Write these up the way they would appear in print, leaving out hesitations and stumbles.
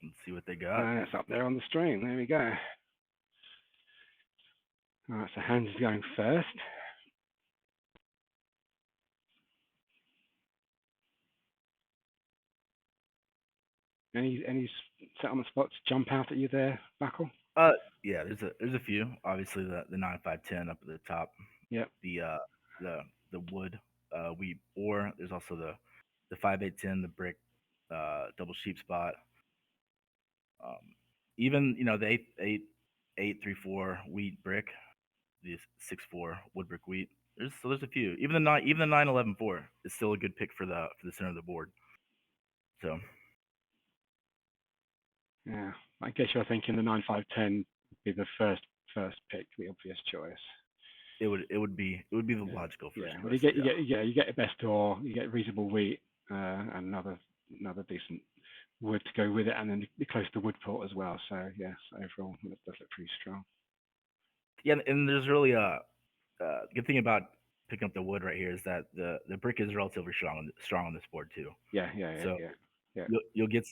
Let's see what they got. It's up there on the stream. There we go. All right, so Hans is going first. Any settlement spots jump out at you there, Buckle? Uh, yeah, there's a few. Obviously, the 9510 up at the top, Yep. the the the wood wheat ore. There's also the 5810, the brick double sheep spot. Um, even the eight three four wheat brick, the 6-4 wood brick wheat. There's a few. Even the 911-4 is still a good pick for the center of the board. So Yeah. I guess you're thinking the 9510 would be the first pick, the obvious choice. it would be the Yeah. logical first Yeah. Well, choice. Yeah. you get the best ore, you get reasonable wheat, and another decent wood to go with it, and then you're close to Woodport as well. So yes, overall it does look pretty strong. Yeah, and there's really good thing about picking up the wood right here is that the brick is relatively strong on this board too. Yeah, yeah, yeah, So yeah, yeah, you'll get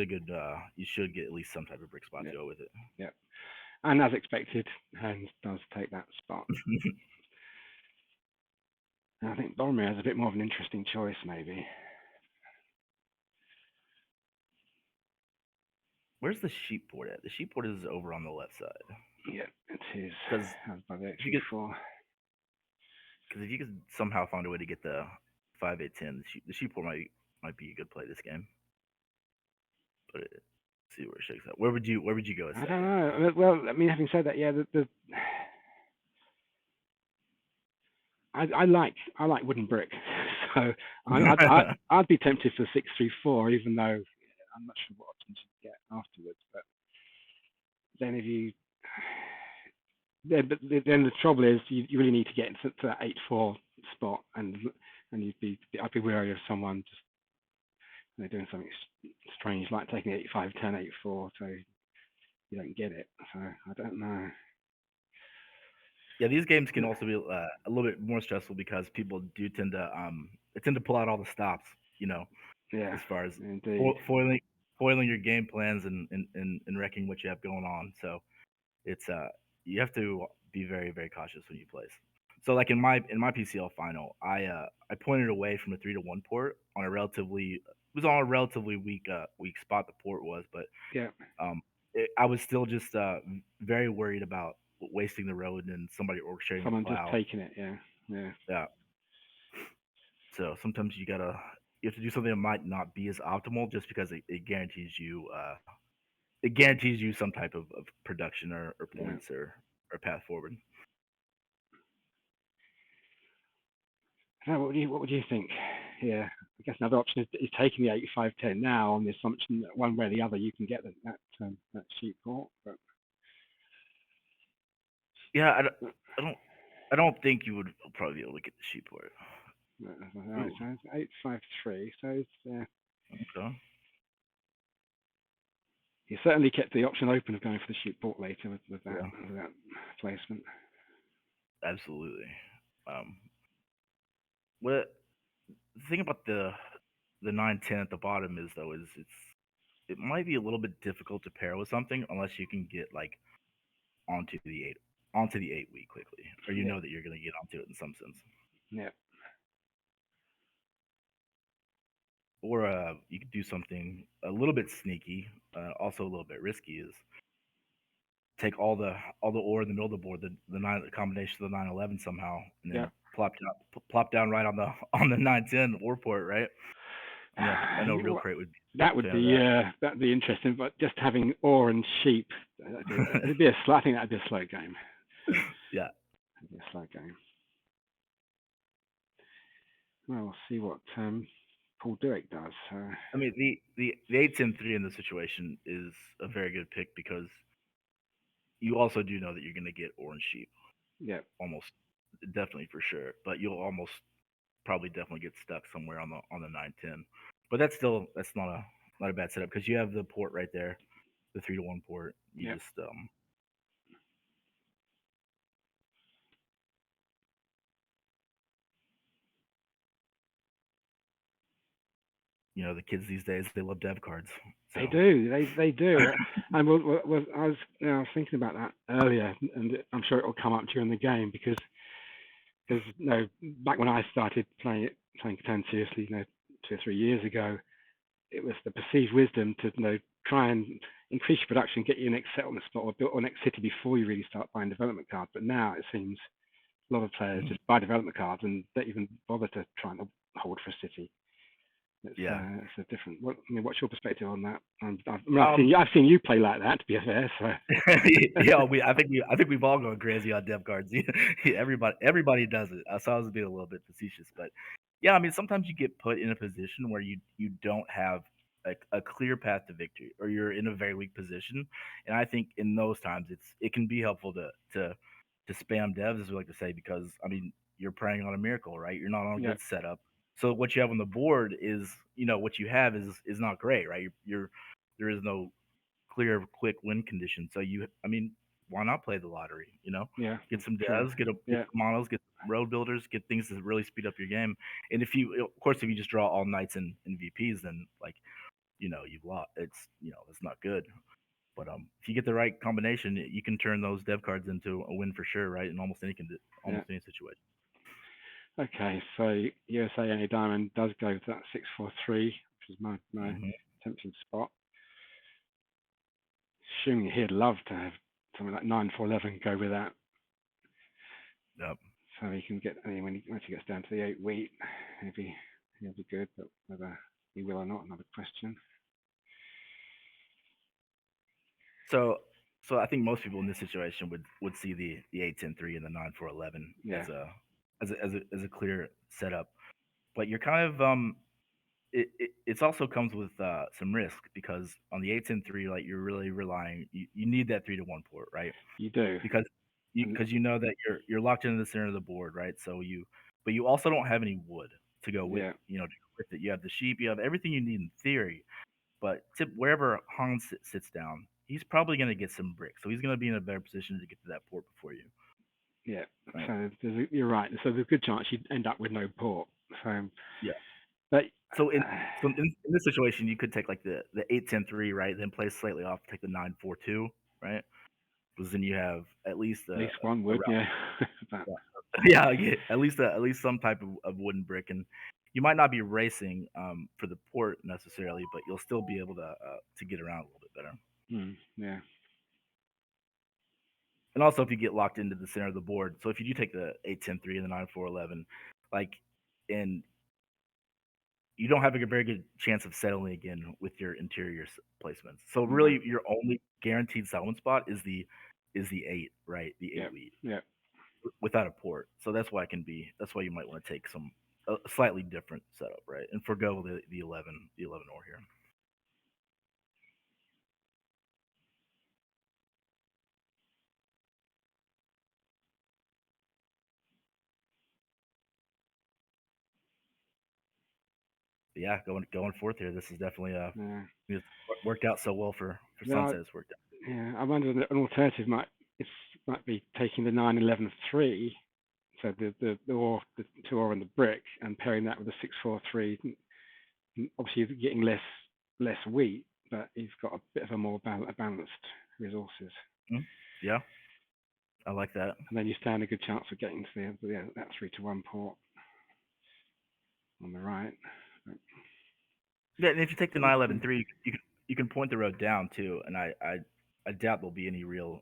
a good you should get at least some type of brick spot yeah, to go with it. yeah. And as expected, Hans does take that spot. And I think Boromir has a bit more of an interesting choice, maybe. Where's the sheep port at? The sheep port is over on the left side. Yeah, it is. Because Has by the if you could, 834. because if you could somehow find a way to get the 5810, the sheep port might be a good play this game. But see where it shakes out. Where would you go as I don't second? know. Well, I mean, having said that, yeah, I like wooden brick, so I'd be tempted for 634, even though I'm not sure what options you get afterwards. But then if you then the trouble is you really need to get into that 8-4 spot, and I'd be wary of someone just doing something strange like taking 8510 8-4, so you don't get it. So I don't know. Yeah, these games can also be a little bit more stressful because people do tend to pull out all the stops. You know, Yeah, as far as indeed. foiling your game plans and wrecking what you have going on. So it's you have to be very very cautious when you place. So like in my PCL final, I pointed away from a 3-1 port on a relatively it was on a relatively weak spot the port was, but Yeah, I was still just very worried about wasting the road and somebody orchestrating a someone just plow. taking it. Yeah, yeah. Yeah, so sometimes you have to do something that might not be as optimal just because it guarantees you some type of production or Yeah. points or path forward. So what would you think? Yeah, I guess another option is taking the 8510 now on the assumption that one way or the other you can get that sheep port. But Yeah, I don't think you would probably be able to get the sheep port. all right, Ooh, so it's 853. So okay, you certainly kept the option open of going for the sheep port later yeah, with that placement. absolutely. Um, what the thing about the 910 at the bottom is though is it might be a little bit difficult to pair with something unless you can get like onto the eight onto the 8 week quickly, or you Yeah, know that you're going to get onto it in some sense. yeah. Or you could do something a little bit sneaky, also a little bit risky. Is take all the ore in the middle of the board, the combination of the 911 somehow, and Yeah. then plop down right on the on the 910 ore port, right? I know Real Well, Crate would be that a would fan of be that. that'd be interesting, but just having ore and sheep, I think that'd be a slow game. Yeah, That'd be a slow game. Well, we'll see what Paul Duick does. I mean the 8-10-3 in this situation is a very good pick because you also do know that you're going to get orange sheep Yeah, almost definitely for sure, but you'll almost probably definitely get stuck somewhere on the 910. But that's not a bad setup because you have the port right there, the 3-1 port. You yeah. just the kids these days they love dev cards. They So do, they do. And I was thinking about that earlier, and I'm sure it will come up during the game because back when I started playing Catan seriously, 2 or 3 years ago, it was the perceived wisdom to try and increase your production, get your next settlement spot or build or next city before you really start buying development cards. But now it seems a lot of players mhm, just buy development cards and don't even bother to try and hold for a city. yeah. It's a different. What's your perspective on that? Um, I've seen you play like that. To be fair, so yeah, I think we've all gone crazy on dev cards. Everybody does it. So I was being a little bit facetious, but yeah, I mean sometimes you get put in a position where you don't have a clear path to victory, or you're in a very weak position, and I think in those times it can be helpful to spam devs, as we like to say, because I mean you're preying on a miracle, right? You're not on a yeah, good setup, so what you have on the board is what you have is not great, right? You're there is no clear, quick win condition. So I mean, why not play the lottery? yeah, Get some true. devs, get Yeah, some models, get some road builders, get things to really speed up your game. And of course, if you just draw all knights and VPs, then like you've lost. It's not good. But if you get the right combination, you can turn those dev cards into a win for sure, right? In yeah. almost any situation. Okay, so USA any diamond does go to that 643, which is my Hmm. tempting spot. Assuming he'd love to have something like 9411 go with that, Yep. so he can get. I mean, when he once he gets down to the 8 wheat, maybe he'll be good. But whether he will or not, another question. So so I think most people in this situation would see the 8-10-3 and the 9-4-11 Yeah, as a clear setup. But you're kind of it's also comes with some risk, because on the 8-10-3, like you're really relying, you need that 3-1 port, right? you do, Because and that you're locked into the center of the board, right? But you also don't have any wood to go with yeah, to go with it. You have the sheep, you have everything you need in theory, but wherever Hans sits down, he's probably going to get some bricks, so he's going to be in a better position to get to that port before you, yeah. right? So you're right. So there's a good chance you'd end up with no port. So, Yeah. but So in uh, so in this situation, you could take like the 8-10-3, right? Then play slightly off, take the 9-4-2, right? Because then you have at least at least one a would, route. yeah. But Yeah, at least some type of wooden brick, and you might not be racing for the port necessarily, but you'll still be able to get around a little bit better. yeah, And also, if you get locked into the center of the board, so if you do take the 8-10-3 and the 9-4-11, like, and you don't have a very good chance of settling again with your interior placements. So no, really, your only guaranteed settlement spot is the 8, right? The 8 yeah, lead yeah. without a port. So that's why you might want to take a slightly different setup, right? And forgo the 11 ore here. But yeah, going forth here. This is definitely Yeah. it's worked out so well for Now, Sunset. It's worked out. yeah, I wonder an alternative it's, might be taking the 911-3, so the 2 ore and the brick, and pairing that with the 643. Obviously, you're getting less wheat, but you've got a bit of a more balanced resources, Mhm. Yeah, I like that. and then you stand a good chance of getting to that 3-1 port on the right. Yeah, and if you take the But, 9-11-3, you can point the road down too, and I doubt there'll be any real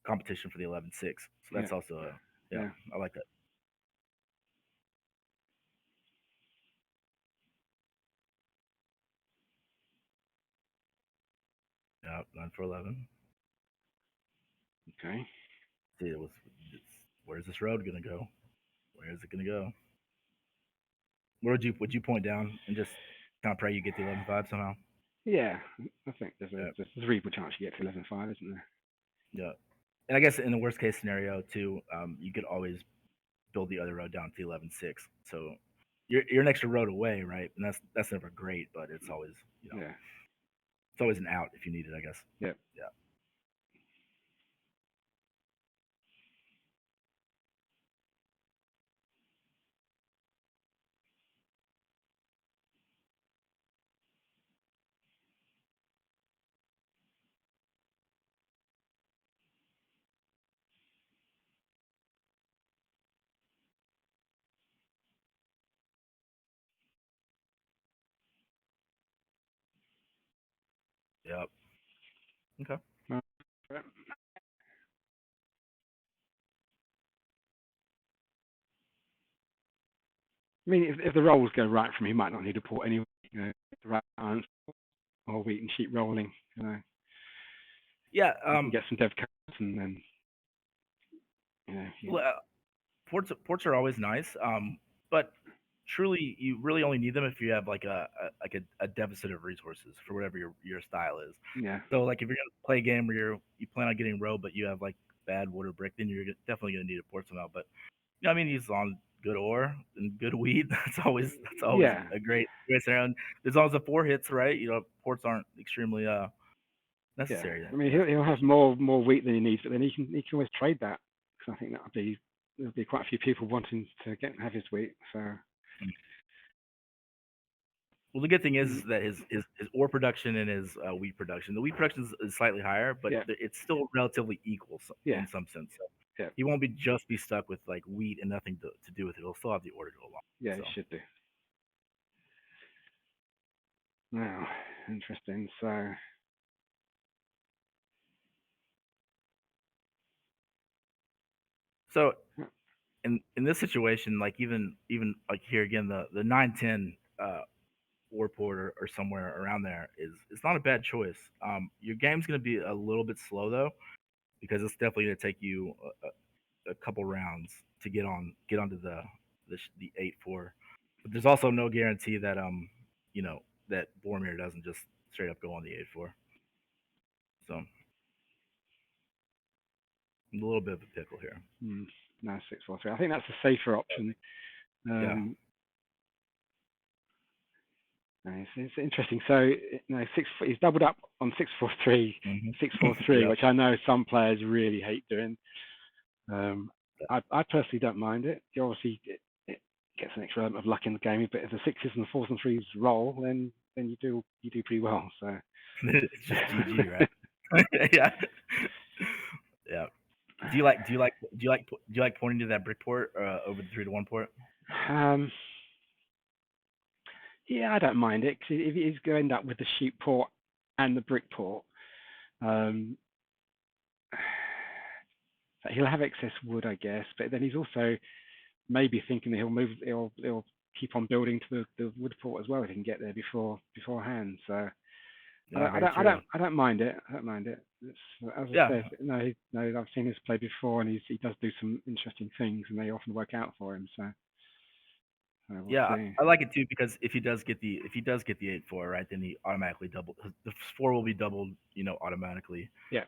competition for the 11-6. So yeah, that's also yeah, yeah. I like that. Yeah, 9-4-11. Okay. See, where's this road gonna go? Where is it gonna go? Where would you point down and just kind of pray you get the 11-5 somehow? Yeah, I think Yeah, there's a reasonable chance you get to 11-5, isn't there? yeah. And I guess in the worst case scenario too, you could always build the other road down to 11-6. So you're an extra road away, right? And that's never great, but it's always Yeah, it's always an out if you need it, I guess. yeah. Yeah. Yep. Okay. Uh, I mean, if the rolls go right from him, he might not need a port anyway. You know, the right balance or wheat and sheep rolling. You know, Yeah. you can get some dev codes and then you know, you, Well, ports are always nice. But truly, you really only need them if you have like a deficit of resources for whatever your style is. yeah, So like if you're gonna play a game where you plan on getting row, but you have like bad wood or brick, then you're definitely gonna need a port somehow. But you know, I mean, he's on good ore and good weed. That's always yeah, a great scenario. And as long as the four hits right, you know, ports aren't extremely yeah. necessary I mean, in that he'll have situation. more wheat than he needs, but then he can always trade that because I think that'll be there'll be quite a few people wanting to get have his wheat. So Well, the good thing mm, is that his ore production and his wheat production. The wheat production is slightly higher, but yeah, it's still relatively equal yeah, in some sense. So yeah, he won't be just be stuck with like wheat and nothing to do with it. He'll still have the ore to go along. yeah, he So should do. Now, interesting. So so in this situation, like even like here again, the 910 ore port or somewhere around there is it's not a bad choice. Your game's going to be a little bit slow though because it's definitely going to take you a couple rounds to get onto the 8-4. But there's also no guarantee that you know that Boromir doesn't just straight up go on the 8-4. So a little bit of a pickle here. no 643. I think that's a safer option. Yeah. Um, no, it's interesting. So no, he's doubled up on 643, Hmm. 643, Yep. which I know some players really hate doing. Um, I personally don't mind it. You obviously it gets an extra element of luck in the game, but if the sixes and the fours and threes roll, then you do pretty well. So It's just GG, right? Yeah. Yeah. Do you like pointing to that brick port over the 3-1 port? um, yeah, I don't mind it because if he's going to end up with the sheep port and the brick port, um, he'll have excess wood, I guess. But then he's also maybe thinking that he'll keep on building to the wood port as well if he can get there beforehand. So Yeah, very true. I don't mind it. I don't mind it. It's, as I Yeah. said, no, no, I've seen this play before, and he does do some interesting things, and they often work out for him. So we'll Yeah, see. I like it too because if he does get the 8-4 right, then he automatically double the four will be doubled, you know, automatically. Yeah,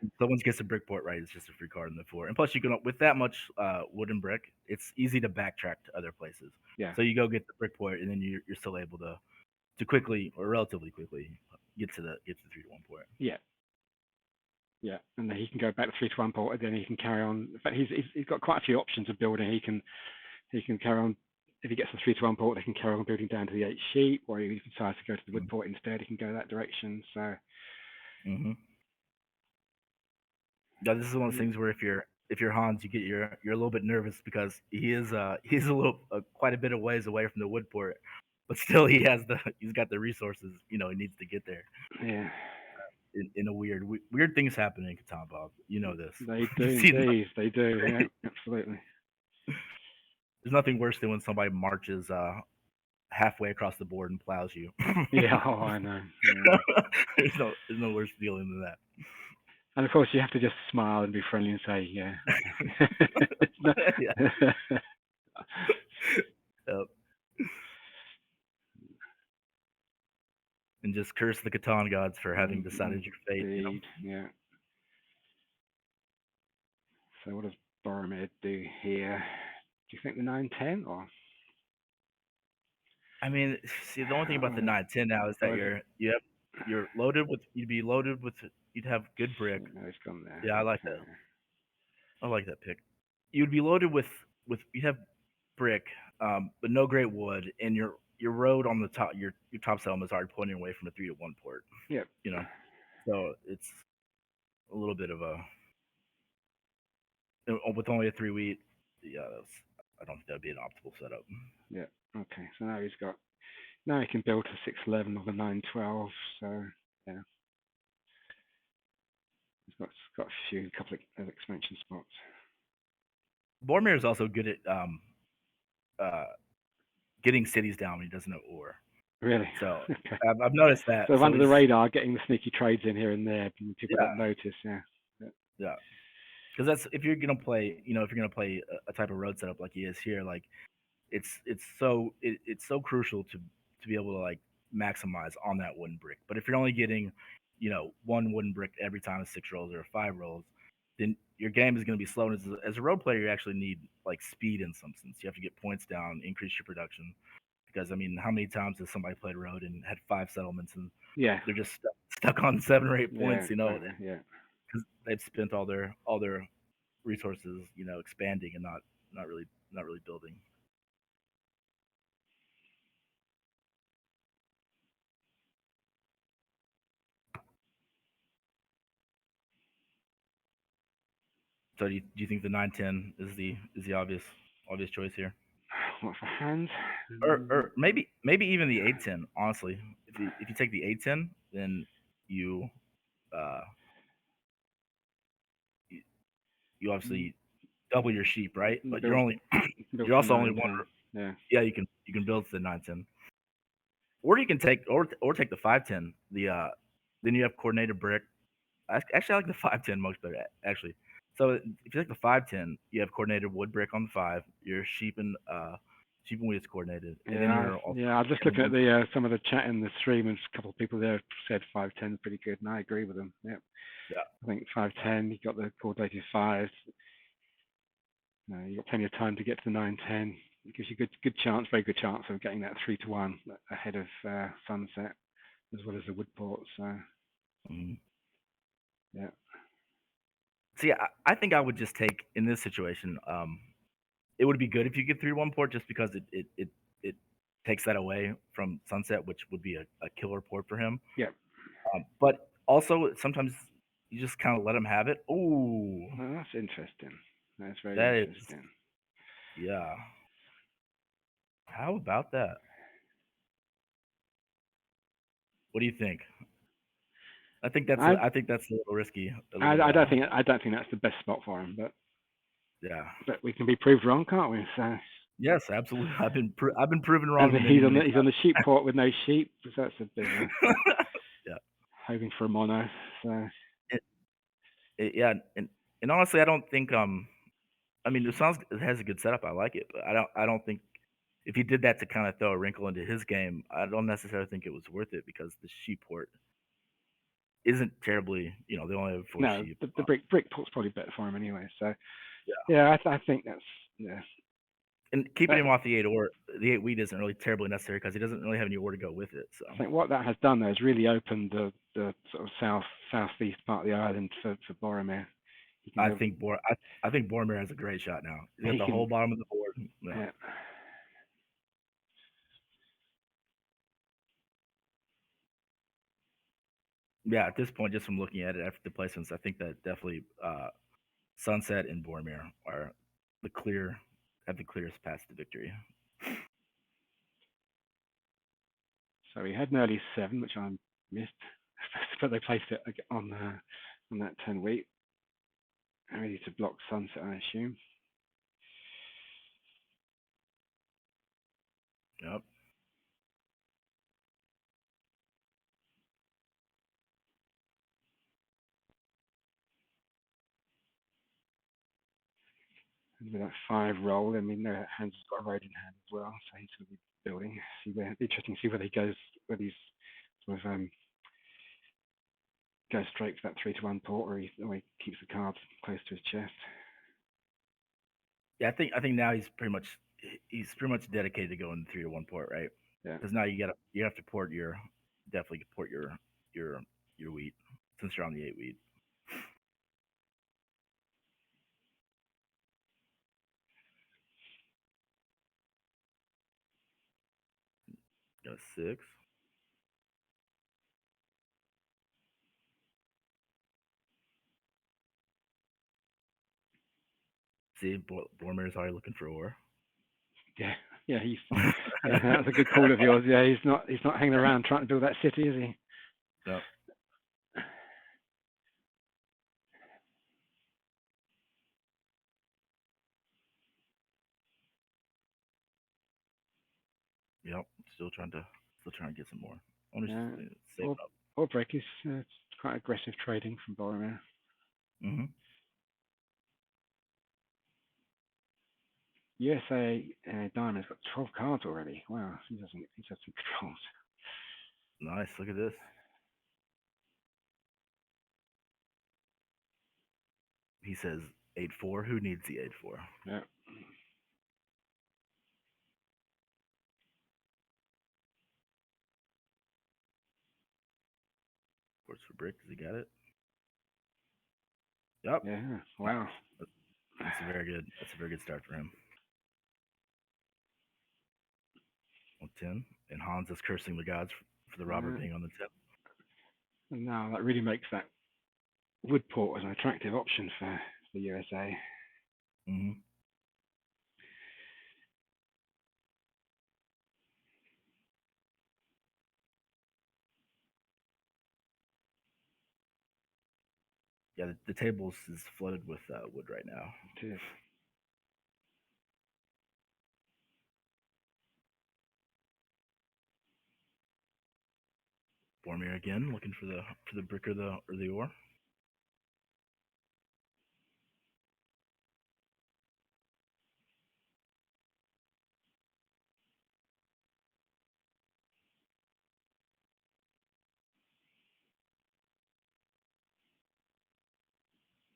If someone gets a brick port right, it's just a free card in the four. And plus, you can with that much wood and brick, it's easy to backtrack to other places. yeah, So you go get the brick port, and then you're still able to quickly or relatively quickly get to the 3-1 port. yeah, yeah. And then he can go back to 3-1 port, and then he can carry on. In fact, he's got quite a few options of building. He can carry on. If he gets the 3-1 port, he can carry on building down to the 8 sheep, or if he decides to go to the wood port instead, he can go that direction. So Mm-hmm. Yeah, this is one of those yeah, things where if you're Hans, you're a little bit nervous because he's a little quite a bit of ways away from the wood port, but still he's got the resources he needs to get there. yeah. In a weird things happen in Catan, Bob. You know this. They do You see, indeed. They do. Yeah, absolutely. there's nothing worse than when somebody marches halfway across the board and plows you. Yeah. Oh, I know. Yeah. There's no worse feeling than that. And of course, you have to just smile and be friendly and say, "Yeah, okay." Yeah. Yep. And just curse the Catan gods for having decided your fate. You know. Indeed. Yeah. So what does Boromir do here? Do you think the 9-10 or I mean, see, the only thing about the 910 now is that or is it? you're loaded with you'd be loaded with you'd have good brick. No, it's gone there. Yeah, I like that. Okay. I like that pick. You'd be loaded with you'd have brick, but no great wood, and your road on the top your top settlement is already pointing away from a 3-1 port. Yep. You know, so it's a little bit of a with only a 3 wheat. Yeah, I don't think that'd be an optimal setup. Yep. Okay. So now he can build to 6-11 or the 9-12. So yeah. got a couple of expansion spots. Boromir is also good at uh, getting cities down when he doesn't know ore. Really? So Okay. I've noticed that. So So under the he's radar, getting the sneaky trades in here and there, and people yeah, don't notice. Yeah. yeah. Because that's if you're gonna play, if you're gonna play a type of road setup like he is here, like it's so crucial to be able to like maximize on that wooden brick. But if you're only getting, one wooden brick every time 6 rolls or 5 rolls, then your game is going to be slow. And as a road player, you actually need like speed in some sense. You have to get points down, increase your production. Because I mean, how many times has somebody played road and had 5 settlements and Yeah. they're just stuck on 7 or 8 points, Yeah. Exactly. Yeah. because they've spent all their resources, expanding and not really building. So do you think the 910 is the obvious choice here, What for hands? or maybe even the 810? Honestly, if you take the 810, then you uh you, you obviously double your sheep, right? But you're Build only build you're to also only nine one. ten. Yeah. Yeah, you can build to the 910, or you can take the 510. Then you have coordinated brick. Actually, I like the 510 much better, actually. So if you take the 510, you have coordinated wood brick on the 5. Your sheep and wheat is coordinated, and then Yeah, you're also yeah. I was just on the looking at one. the some of the chat in the stream, and a couple of people there said 510 is pretty good, and I agree with them. Yeah, Yeah. I think 510. You got the coordinated fives. You got plenty of time to get to the 910. It gives you good chance, very good chance of getting that 3-1 ahead of sunset, as well as the wood ports. So Mhm. yeah, See, I think I would just take in this situation. It would be good if you get 3-1 port, just because it takes that away from sunset, which would be a killer port for him. yeah. But also sometimes you just kind of let him have it. Ooh, Well, that's interesting. That's very that is, interesting. yeah. How about that? What do you think? I I think that's a little risky. A I, little I don't think that's the best spot for him, yeah. but we can be proved wrong, can't we? So, Yes, absolutely. I've been proven and wrong many many he's on the sheep port with no sheep, so that's a bit of a times. Yeah. hoping for a mono. So It, yeah, and honestly, I don't think I mean, it has a good setup. I like it, but I don't think if he did that to kind of throw a wrinkle into his game, I don't necessarily think it was worth it because the sheep port isn't terribly. They only have 4 sheep. the brick port's probably better for him anyway. So Yeah. yeah, I think that's yeah. And keeping That, him off the 8 wheat isn't really terribly necessary because he doesn't really have any ore to go with it. So I think what that has done though is really opened the sort of southeast part of the island for Boromir. He can I go, think Bor I think Boromir has a great shot now. He's got he the can whole bottom of the board. Yeah. yeah. Yeah, at this point, just from looking at it after the placements, I think that definitely Sunset and Boromir are the clear have the clearest path to victory. So he had an early 7, which I missed, but they placed it on that 10 wheat, ready to block sunset, I assume. Yep. And with that 5 roll, I mean, Hans has got a road in hand as well, so he's going to be building. Interesting to see whether he goes, whether he's sort of goes straight for that 3-1 port, or he keeps the cards close to his chest. Yeah, I think now he's pretty much dedicated to going 3-1 port, right? Yeah. Because now you have to definitely port your your wheat since you're on the 8 wheat. Got a 6. See, Boromir's already looking for ore. Yeah, yeah, yeah, that's a good call of yours. Yeah, he's not hanging around trying to build that city, is he? Yep. Still trying to get some more. I want to Yeah. save Or up. or break is quite aggressive trading from Boromir. Hmm. USA Diamond's got 12 cards already. Wow, he has some controls. Nice. Look at this. He says 8-4. Who needs the 8-4? Yeah. Works for Brick. Does he got it? Yep. Yeah. Wow. Nice. That's a very good. That's a very good start for him. 10. And Hans is cursing the gods for the robber Uh, being on the tip. and now that really makes that wood port as an attractive option for the USA. Hmm. Yeah, the tables is flooded with wood right now. It is. Boromir again, looking for the brick or the ore.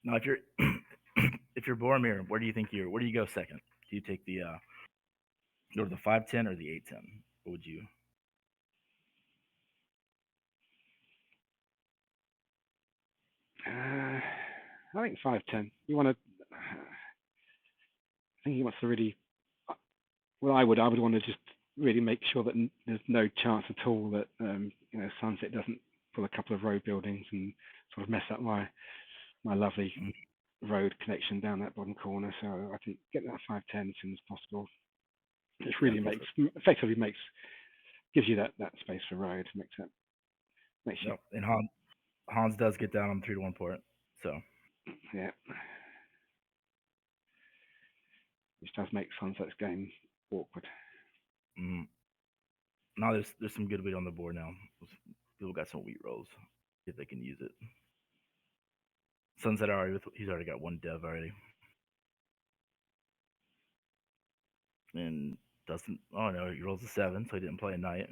Now, if you're if you're Boromir, where do you go second? Do you take the go to the 5-10 or the 8-10? What would you? I think 5-10. You want to. I think he wants to really. Well, I would want to just really make sure that there's no chance at all that Sunset doesn't pull a couple of road buildings and sort of mess up my lovely Mm, road connection down that bottom corner. So I think get that 5-10 as soon as possible. It yeah, really go for makes it. effectively makes gives you that space for road. Makes you Yep. And Hans does get down on the 3-1 port. So yeah. Which does make Sunset's game awkward. mm, now there's some good wheat on the board now. People got some wheat rolls. See if they can use it. Sunset already he's already got one dev already. And doesn't oh no, he rolls a 7, so he didn't play a knight.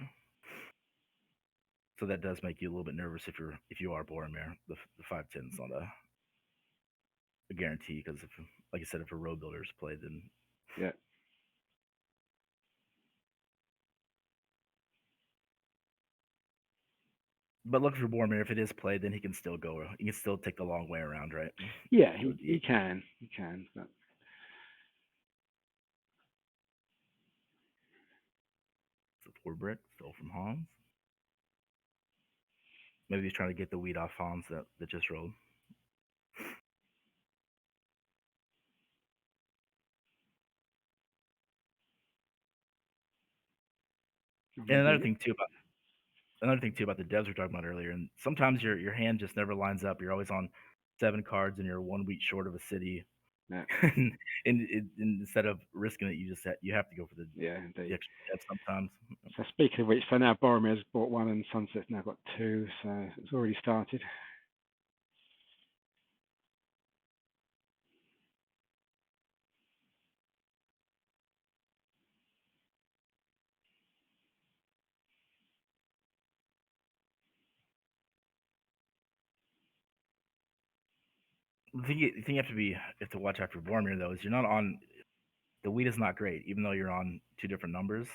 So that does make you a little bit nervous if you are Boromir. The 5-10 is not a guarantee because if like I said, if a road builder is played, then Yeah. but look for Boromir. If it is played, then he can still go. He can still take the long way around, right? Yeah, Go to the he 8. can. He can. But So 4 brick stole from Hans. Maybe he's trying to get the wheat off Hans that just rolled. And another thing too about the devs we were talking about earlier, and sometimes your hand just never lines up. You're always on 7 cards and you're 1 wheat short of a city, yeah, and instead of risking it, you have to go for yeah, the indeed. extra dev sometimes. So speaking of which, so now Boromir's bought one and Sunset's now got two, so it's already started. The thing you have to watch out for Boromir though is you're not on the wheat is not great, even though you're on 2 different numbers.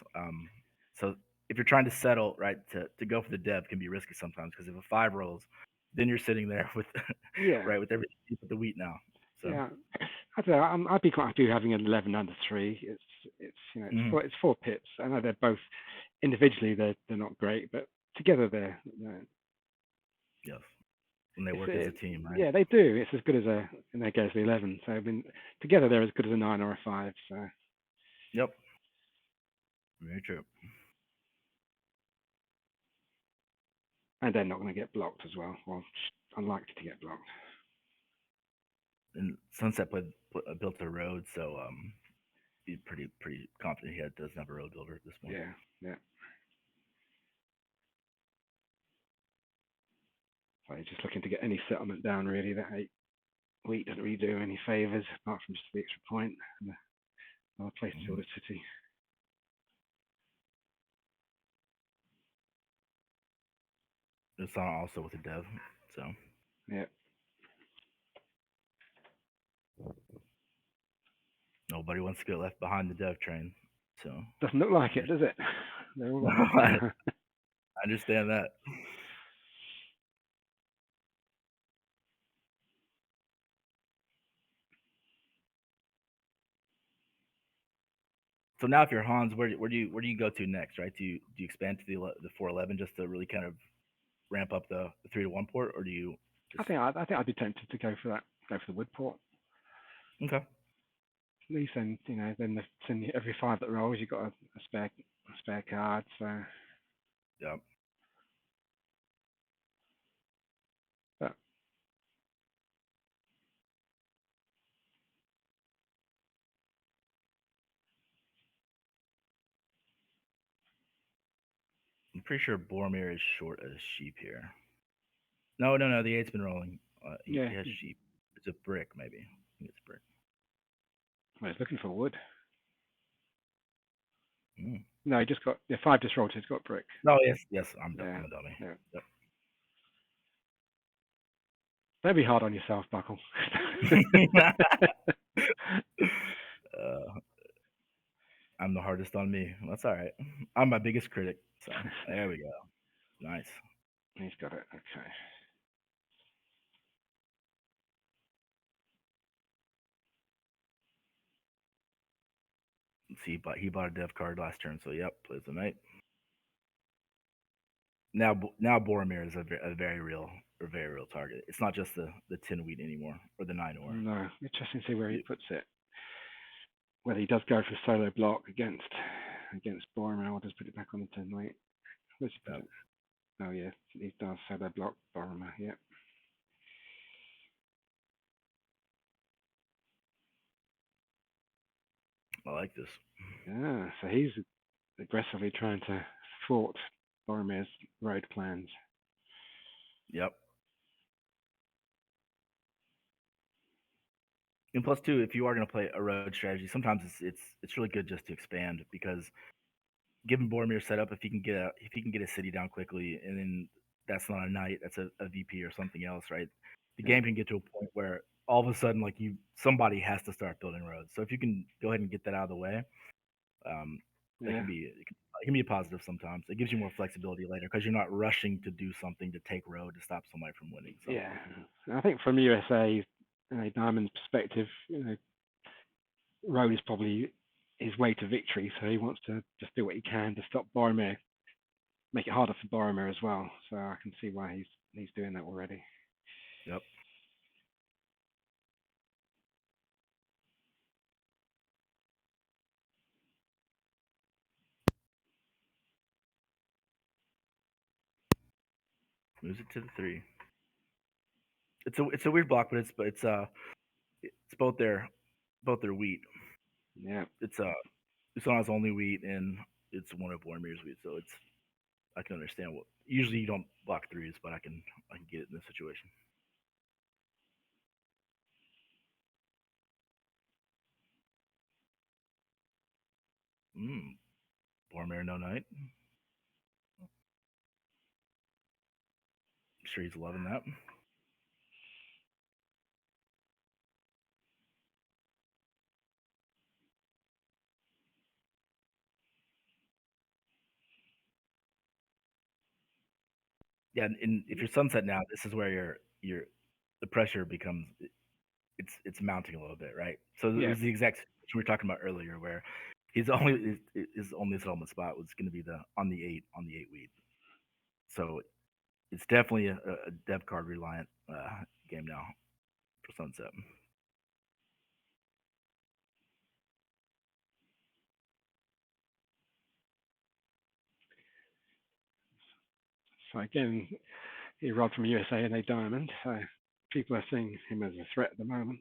So if you're trying to settle right to go for the dev can be risky sometimes because if a 5 rolls, then you're sitting there with Yeah, right with everything with the wheat now. So yeah. I don't know. I'd be quite happy having an 11 under three. mhm, It's four pips. I know they're both individually they're not great, but together yes, when they it's work as a team, right? yeah they do. It's as good as and there goes the 11. So I mean together they're as good as a 9 or a 5. So Yep, very true. and they're not going to get blocked as well. Well, unlikely to get blocked. And Sunset built a road, so he's pretty confident he doesn't have a road builder at this point. Yeah, yeah. So you're just looking to get any settlement down really. That 8 wheat doesn't really do any favours apart from just the extra point and another place to build Hmm. a city. It's on also with the dev, so Yeah, nobody wants to get left behind the dev train. So doesn't look like I it, does it? They're all off I now. understand that. So now, if you're Hans, where do you go to next? Right? Do you expand to the 411 just to really kind of ramp up the 3-1 port, or do you just I think I'd be tempted to go for that. Go for the Woodport. okay? At least then then every five that rolls, you've got a spare card. So, Yeah, but I'm pretty sure Boromir is short a sheep here. No, no, no. The eight's been rolling. He yeah, has sheep. It's a brick, maybe. I think it's brick. well, it's looking for wood. Mm. No, he just got five just rolled. So he's got brick. No, yes, yes. I'm Yeah, a dummy. yeah. Yep. Don't be hard on yourself, Buckle. uh, I'm the hardest on me. That's all right. I'm my biggest critic. So there we go. Nice. He's got it. Okay. Let's see, but he bought a dev card last turn, so yep, plays the knight. Now Boromir is a very real target. It's not just the 10 wheat anymore or the 9 ore. No, interesting to see where he You- puts it. Whether he does go for solo block against Boromir or just put it back on the 10 weight. Where's he put Yep, it? Oh yeah, he does solo block Boromir. Yeah. I like this. Yeah. So he's aggressively trying to thwart Boromir's road plans. Yep. And plus two, if you are going to play a road strategy, sometimes it's really good just to expand because given Boromir setup, if he can get a city down quickly, and then that's not a knight, that's a VP or something else, right? The Yeah. game can get to a point where all of a sudden, like somebody has to start building roads. So if you can go ahead and get that out of the way, um, that Yeah. it can be a positive sometimes. It gives you more flexibility later because you're not rushing to do something to take road to stop somebody from winning. So Yeah. I think from USA, Diamond's perspective, Road is probably his way to victory, so he wants to just do what he can to stop Boromir, make it harder for Boromir as well. So I can see why he's doing that already. yep. Moves it to the 3. It's a weird block, but it's both their wheat. Yeah. It's on its only wheat, and it's one of Boromir's wheat. So I can understand what. Usually you don't block threes, but I can get it in this situation. Mm, Boromir no knight. I'm sure he's loving that. Yeah, and if you're sunset now, this is where your the pressure becomes it's mounting a little bit, right? So it Yeah. was the exact situation we were talking about earlier, where his only settlement spot was going to be the on the 8 weed. So it's definitely a dev card reliant game now for sunset. So again, he robbed from USA and a diamond. So people are seeing him as a threat at the moment.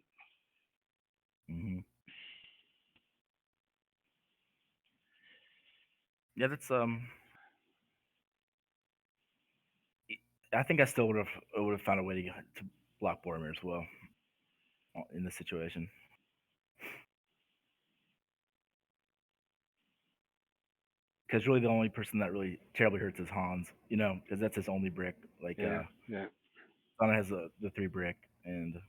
Hmm. Yeah, that's I think I still would have found a way to block Boromir as well in this situation. Because really the only person that really terribly hurts is Hans, because that's his only brick. Like Yeah, yeah, Sana has the three brick, and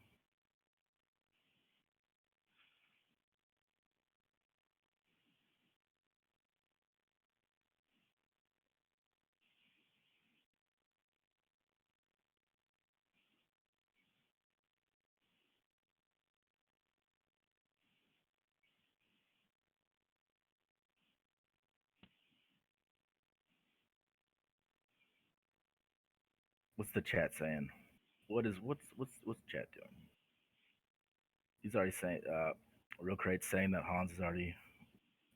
what's the chat saying? What's the chat doing? He's already saying Real Crate's saying that Hans has already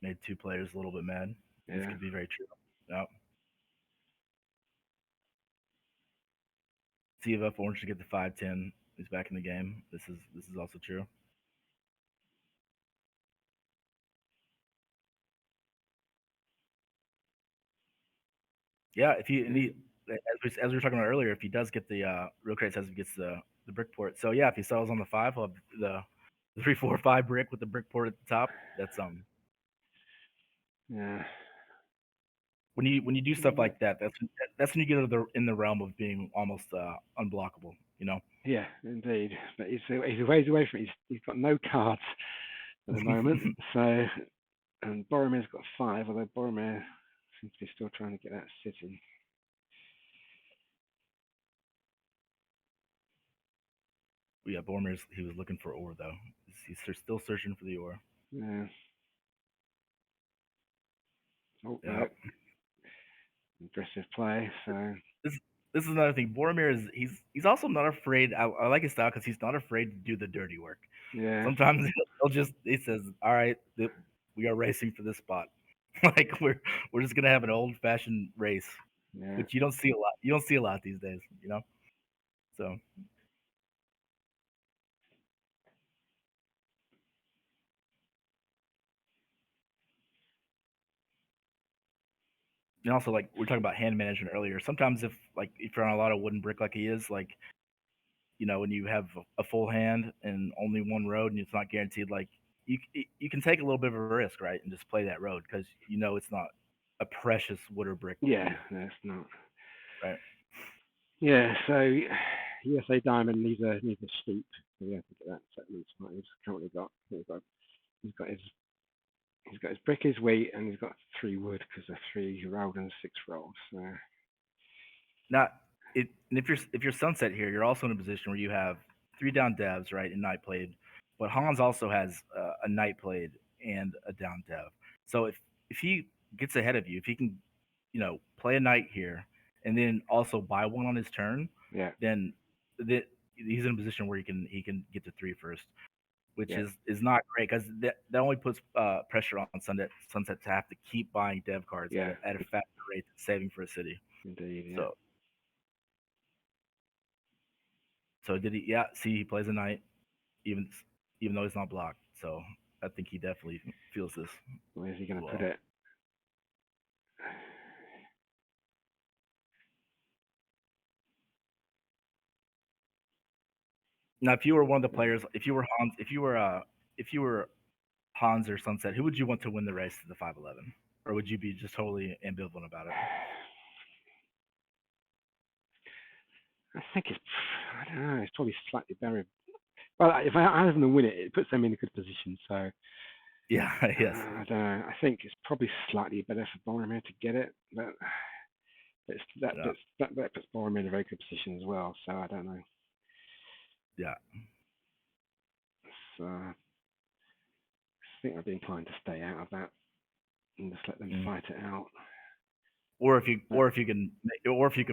made two players a little bit mad. This yeah. could be very true. Yep. CFF Orange to get the 5-10. He's back in the game. This is also true. Yeah, if he and he as we were talking about earlier, if he does get the Real Crate says he gets the brick port. So yeah, if he settles on the five, he'll have the 3-4-5 brick with the brick port at the top. That's Yeah. when you do stuff like that, that's when you get in the realm of being almost unblockable. You know. Yeah, indeed. But he's a ways away from it. He's got no cards at the moment. So, and Boromir's got 5, although Boromir seems to be still trying to get that city. Yeah, Boromir's he was looking for ore though. He's still searching for the ore. Yeah. Oh, Yeah. no. Aggressive play. So, This this is another thing. Boromir is he's also not afraid. I like his style because he's not afraid to do the dirty work. yeah, Sometimes he'll just he says, "All right, we are racing for this spot. Like we're just gonna have an old fashioned race, yeah, which you don't see a lot. You don't see a lot these days, you know. So and also like we are talking about hand management earlier. Sometimes if you're on a lot of wooden brick like he is, like when you have a full hand and only one road and it's not guaranteed, like you can take a little bit of a risk, right, and just play that road because it's not a precious wood or brick to yeah. you, That's not. right? Yeah. So, USA Diamond needs a steep. So yeah, to get that settlement spot. He's currently got. He's got his. He's got his brick, his wheat, and he's got 3 wood because they're 3 rolled and 6 rolls. So Not it. And if you're sunset here, you're also in a position where you have three down devs, right, and night played, but Hans also has a night played and a down dev. So if he gets ahead of you, if he can, play a night here and then also buy one on his turn, yeah, then he's in a position where he can get to three first, which yeah, is not great because that only puts pressure on Sunset to have to keep buying dev cards yeah. at a faster rate than saving for a city. Indeed, yeah. So So did he? Yeah. See, he plays a knight, even even though he's not blocked. So I think he definitely feels this Where's he as going to put well. it? Now, if you were one of the Yeah. players, if you were Hans or Sunset, who would you want to win the race to the 511, or would you be just totally ambivalent about it? I think it's. I don't know. It's probably slightly better. Well, if I have them to win it, it puts them in a good position. So Yeah. Yes. I don't know. I think it's probably slightly better for Boromir to get it, but Yeah. that puts Boromir in a very good position as well. So I don't know. Yeah. So I think I'd be inclined to stay out of that and just let them Mm. fight it out. Or if you But can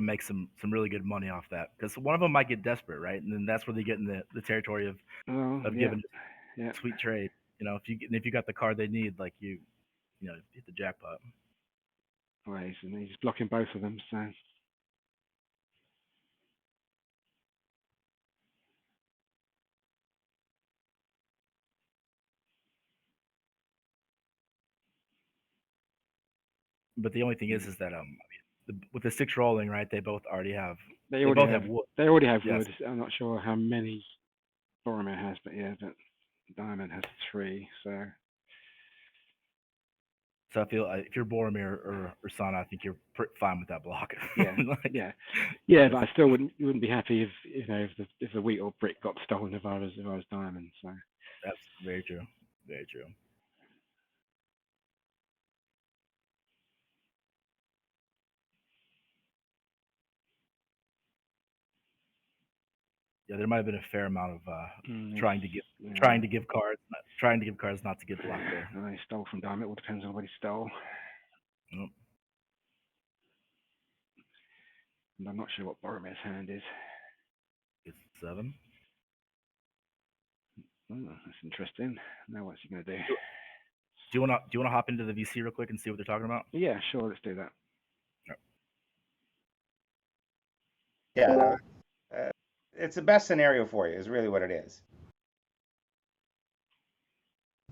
make some really good money off that, because one of them might get desperate, right? And then that's where they get in the territory well, of yeah, giving yeah. sweet trade. If you got the card they need, like you hit the jackpot. Well, he's blocking both of them. So But the only thing yeah, is that with the six rolling, right? They both already have They They already both have have wood. they already have Yes. wood. I'm not sure how many Boromir has, but yeah, but Diamond has 3. So So I feel if you're Boromir or Sana, I think you're fine with that block. yeah, Like, yeah, yeah. that's, But I still wouldn't be happy if if the wheat or brick got stolen if I was Diamond. So that's very true. Very true. Yeah, there might have been a fair amount of trying to give yeah, trying to give cards not to get blocked there. they stole from Diamond. It all depends on what he stole. Nope. And I'm not sure what Boromir's hand is. It's 7. Oh, that's interesting. Now what's he going to do? Do you wanna hop into the VC real quick and see what they're talking about? Yeah, sure. Let's do that. Yeah, no, it's the best scenario for you. Is really what it is.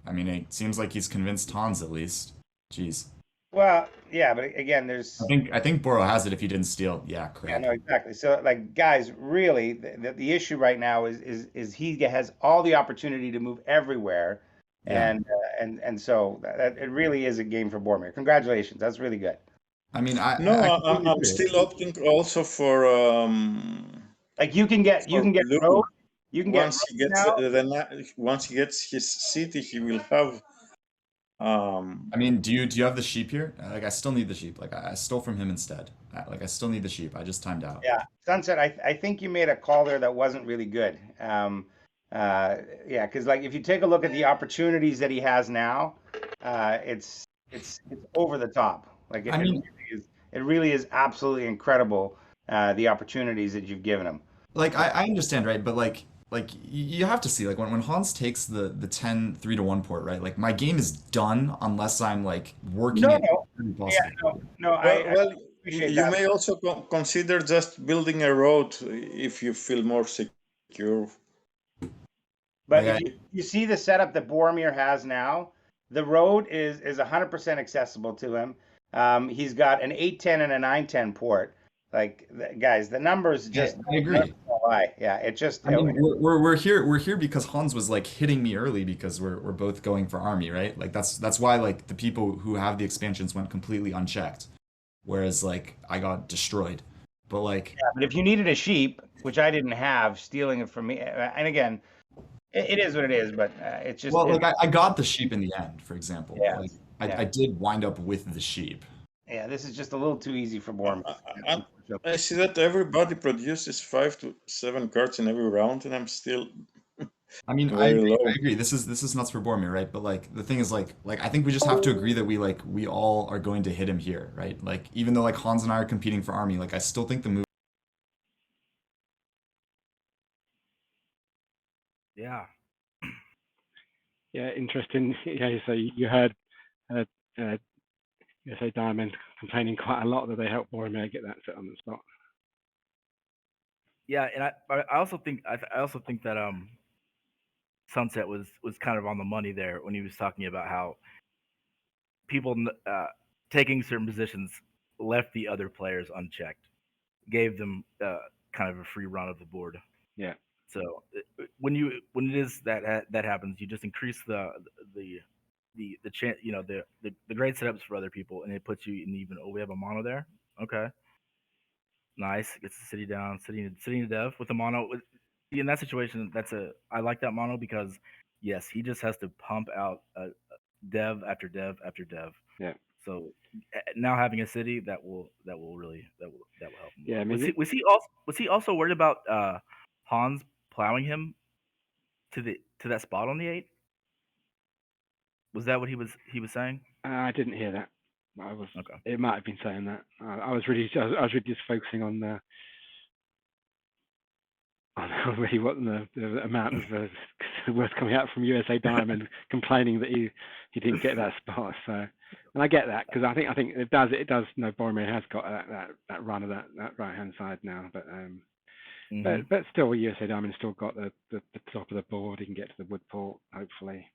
I mean, it seems like he's convinced Hans at least. Jeez. Well, yeah, but again, I there's think I think Boro has it if he didn't steal. Yeah, yeah, correct. no, exactly. So, like, guys, really, the issue right now is he has all the opportunity to move everywhere, Yeah. and so it really is a game for Boromir. Congratulations, that's really good. I mean, No, I completely I'm agree. still opting also Like you can get for road, blue. you can get Once road he gets now. once he gets his city, he will have I mean, do you have the sheep here? Like, I still need the sheep. Like, I stole from him instead. Like, I still need the sheep. I just timed out. Yeah, Sunset. I think you made a call there that wasn't really good. Uh, yeah, because like if you take a look at the opportunities that he has now, it's over the top. Like I mean, it really is absolutely incredible. The opportunities that you've given him. like, I understand, right? But like you have to see, like, when Hans takes the 10 3-1 port, right? Like, my game is done unless I'm like working No, it no, every yeah, possible. no. I well, appreciate you that. may also consider just building a road if you feel more secure. But Like, if you see the setup that Boromir has now, the road is 100% accessible to him. He's got an 810 and a 910 port. Like guys, the numbers just I agree. don't lie. Yeah, it just I mean, we're here because Hans was like hitting me early because we're both going for army, right? Like, that's why like the people who have the expansions went completely unchecked, whereas like I got destroyed. But like, but if you needed a sheep, which I didn't have, stealing it from me, and again, it is what it is. But it's just well, like I got the sheep in the end, for example. yeah, Like, yeah, I did wind up with the sheep. yeah. This is just a little too easy for I, Boromir. I, I see that everybody produces 5 to 7 cards in every round, and I'm still I mean, I very agree. I low. agree. This is nuts for Boromir, right? But like the thing is, like I think we just have to agree that we all are going to hit him here, right? Like, even though like Hans and I are competing for army, like I still think the move. Yeah. Yeah, interesting. Yeah, so you heard uh, uh, USA Diamond complaining quite a lot that they helped Boromir get that set on the spot. Yeah, and I also think I also think that Sunset was kind of on the money there when he was talking about how people taking certain positions left the other players unchecked, gave them kind of a free run of the board. Yeah, So when it is that happens, you just increase the the chance, the great setups for other people, and it puts you in even. Oh, we have a mono there. Okay, nice. Gets the city down, city to dev with the mono. In that situation, I like that mono because yes, he just has to pump out dev after dev after dev. yeah, So now having a city that will help him yeah. I well. mean, Was he also worried about Hans plowing him to that spot on the 8? Was that what he was saying? I didn't hear that. I was. Okay. It might have been saying that. I was really just focusing on the on really what the amount of words coming out from USA Diamond complaining that he didn't get that spot. So, and I get that because I think it does. No, Boromir has got that run of that right hand side now, but Mm-hmm. but still, USA Diamond still got the top of the board. He can get to the wood port hopefully.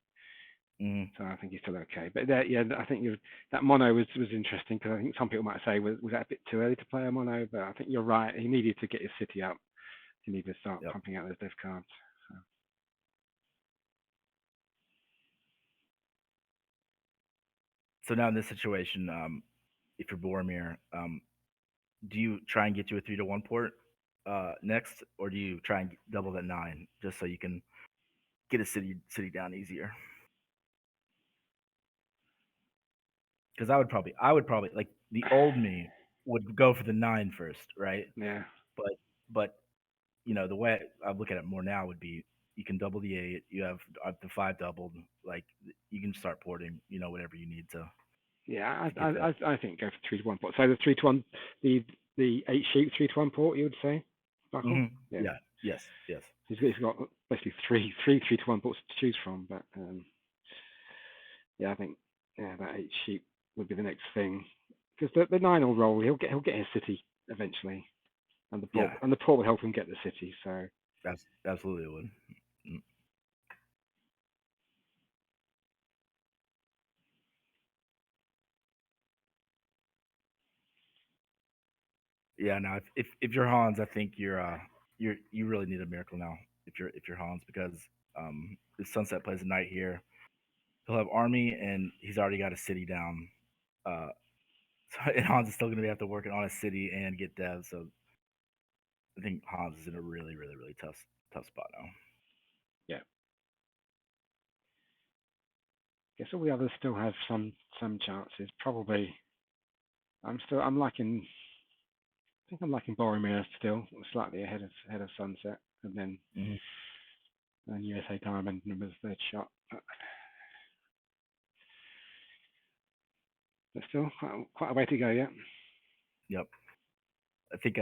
Mm. So I think he's still okay. But yeah, I think that mono was interesting because I think some people might say was that a bit too early to play a mono, but I think you're right. He needed to get his city up. He needed to start Yep. pumping out those dev cards. So. So now in this situation, if you're Boromir, do you try and get to a 3-1 port next, or do you try and double that 9 just so you can get a city down easier? Because I would probably like the old me would go for the 9 first, right? Yeah. But the way I look at it more now would be you can double the 8, you have up to 5 doubled, like you can start porting, whatever you need to Yeah, get that. I think go for 3-1 port. So the 3-1, the 8 sheep 3-1 port, you would say, Buckle? Mm-hmm. Yeah. Yes. He's got basically three 3-1 ports to choose from, but yeah, I think that 8 sheep would be the next thing because the 9 will roll. He'll get his city eventually, and the port Yeah. will help him get the city. So That's absolutely would. Mm. Yeah. Now, if you're Hans, I think you really need a miracle now. If you're Hans, because if Sunset plays a night here, he'll have army and he's already got a city down. Uh, so and Hans is still going to have to work on a city and get devs. So I think Hans is in a really, really, really tough spot now. yeah, guess all the others still have some chances. Probably, I'm liking. I think I'm liking Boromir still, slightly ahead of Sunset, and then Mm-hmm. USA Diamond was the third shot. But still, quite a way to go yet. Yep. I think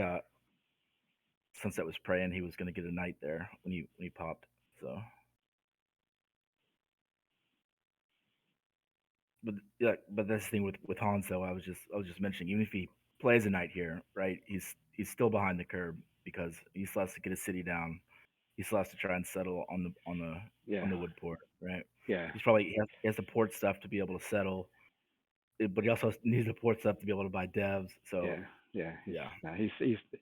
Sunset was praying he was going to get a knight there when he popped. So, but yeah, but that's the thing with Hans though. I was just mentioning, even if he plays a knight here, right? He's still behind the curve because he still has to get his city down. He still has to try and settle Yeah, on the wood port, right? yeah, He has the port stuff to be able to settle, but he also needs the port stuff to be able to buy devs. So yeah. yeah, He's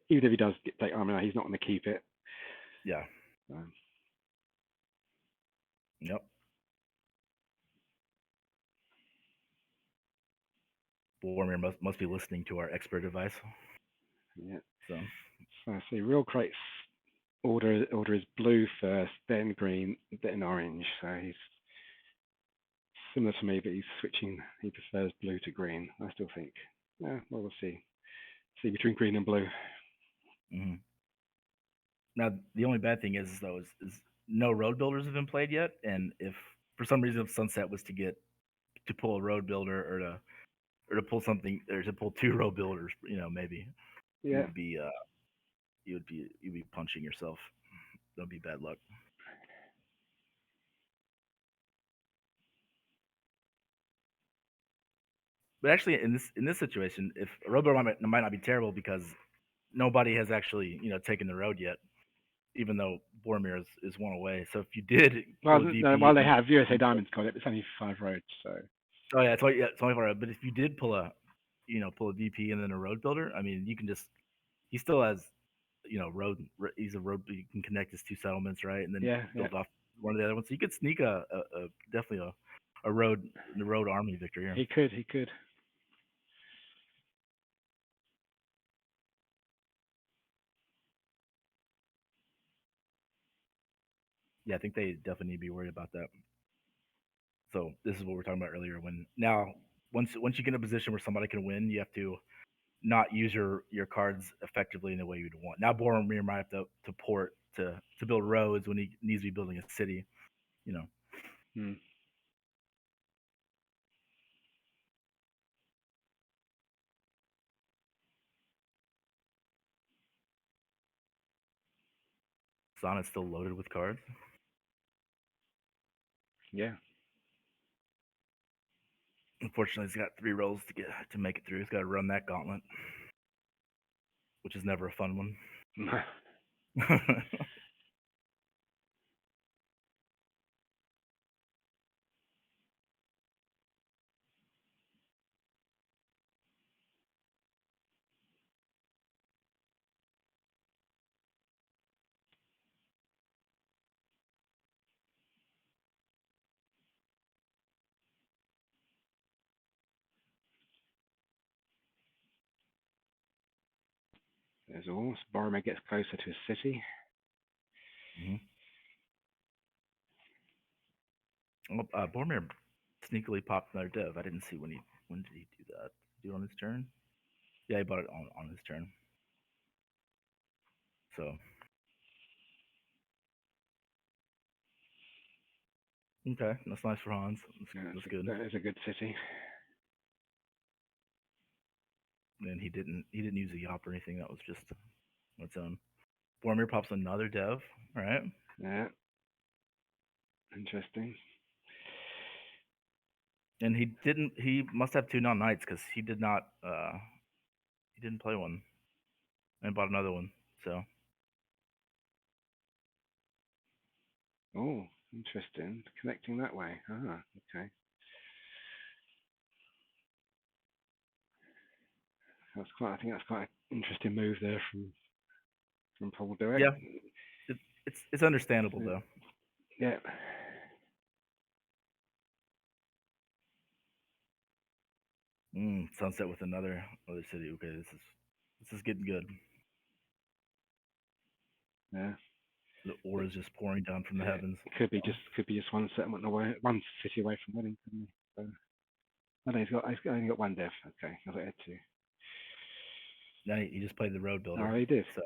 even if he does take armor, he's not going to keep it. yeah, Um, yep. Boromir must be listening to our expert advice. yeah. So So I see real crates order is blue first, then green, then orange. So he's similar to me, but he's switching. He prefers blue to green. I still think. Yeah, well, we'll see. See between green and blue. hmm now the only bad thing is though is no road builders have been played yet, and if for some reason if Sunset was to pull a road builder or to pull something or to pull 2 road builders, maybe you Yeah, would be you'd be punching yourself. That'd be bad luck. But actually, in this situation, if a road builder might not be terrible because nobody has actually taken the road yet, even though Boromir is one away. So if you did well, pull a no, DP, well they have USA Diamond's got it. But it's only 5 roads, so oh yeah, it's only for. But if you did pull a DP and then a road builder, I mean, you can just he still has he's a road. You can connect his 2 settlements, right, and then yeah, build off one of the other ones. So you could sneak a definitely a road army victory here. he could. Yeah, I think they definitely need to be worried about that. So this is what we were talking about earlier. When now once you get in a position where somebody can win, you have to not use your cards effectively in the way you'd want. Now Boromir might have to port to build roads when he needs to be building a city. You know, Hmm. Sonnet's still loaded with cards. Yeah, Unfortunately, he's got 3 rolls to make it through. He's got to run that gauntlet, which is never a fun one. There's all. Boromir gets closer to his city. Mm-hmm. Boromir sneakily popped another dev. I didn't see when did he do that? Do it on his turn? Yeah, he bought it on his turn. So okay, that's nice for Hans. That's good. That is a good city. And he didn't use a yop or anything. That was just on its own. Boromir pops another dev. All right. Yeah. Interesting. And he must have two non-knights because he did not he didn't play one and bought another one. So Oh, interesting. Connecting that way. Ah, okay. I think that's quite an interesting move there from Paul Direct. yeah, it's understandable though. Yeah. Sunset with another city. Okay, this is getting good. Yeah. The ore is just pouring down from the heavens. It could be just one settlement away, one city away from winning, couldn't he? So, oh, no, he's only got one dev. Okay, I thought he had two. Yeah, he just played the road builder. Oh, he did. So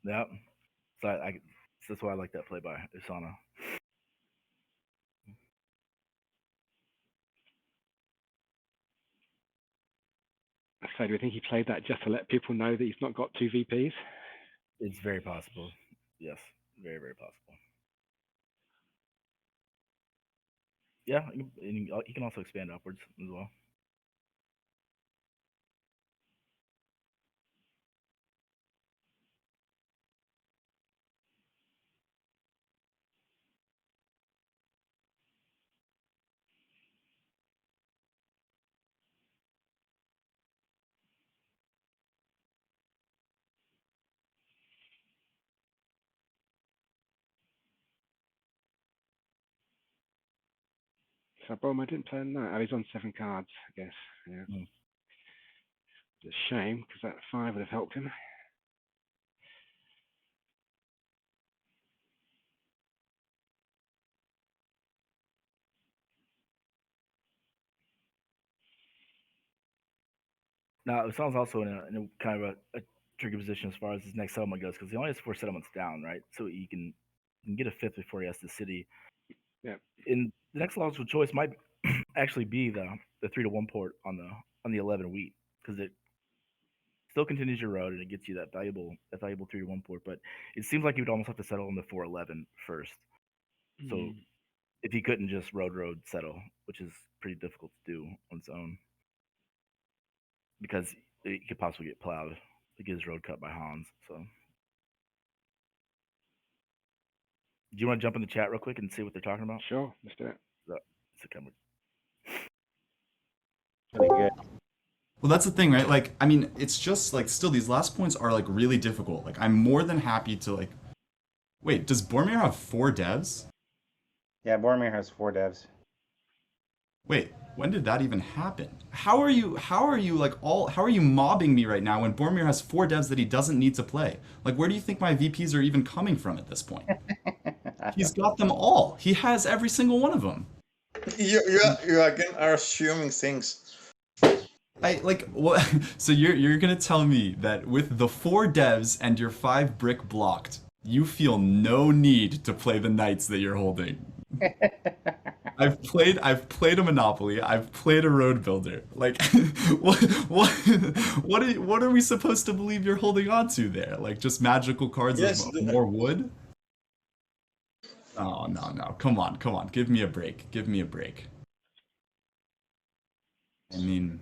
yeah, so that's why I like that play by Usana. So do you think he played that just to let people know that he's not got two VPs? It's very possible. Yes, very very possible. Yeah, and he can also expand upwards as well. So Boromir didn't play a knight. Oh, he's on 7 cards, I guess. Yeah. It's a shame because that 5 would have helped him. Now, Usan's also in a kind of a tricky position as far as his next settlement goes because he only has 4 settlements down, right? So he can get a 5th before he has the city. Yeah. And the next logical choice might actually be the 3-1 port on the 11 wheat because it still continues your road and it gets you that valuable 3-1 port. But it seems like you would almost have to settle on the 4-11 first. So if he couldn't just road settle, which is pretty difficult to do on its own, because it could possibly get plowed to get his road cut by Hans. So, do you want to jump in the chat real quick and see what they're talking about? Sure, let's do it. It's a camera. Really good. Well, that's the thing, right? Like, I mean, it's just like still these last points are like really difficult. Like, I'm more than happy to like. Wait, does Boromir have 4 devs? Yeah, Boromir has 4 devs. Wait, when did that even happen? How are you mobbing me right now when Boromir has 4 devs that he doesn't need to play? Like, where do you think my VPs are even coming from at this point? He's got them all. He has every single one of them. You again are assuming things. I like what? So you're gonna tell me that with the 4 devs and your 5 brick blocked, you feel no need to play the knights that you're holding. I've played a Monopoly. I've played a road builder. Like, what are we supposed to believe you're holding on to there? Like just magical cards of more wood? Oh no! Come on! Give me a break! I mean,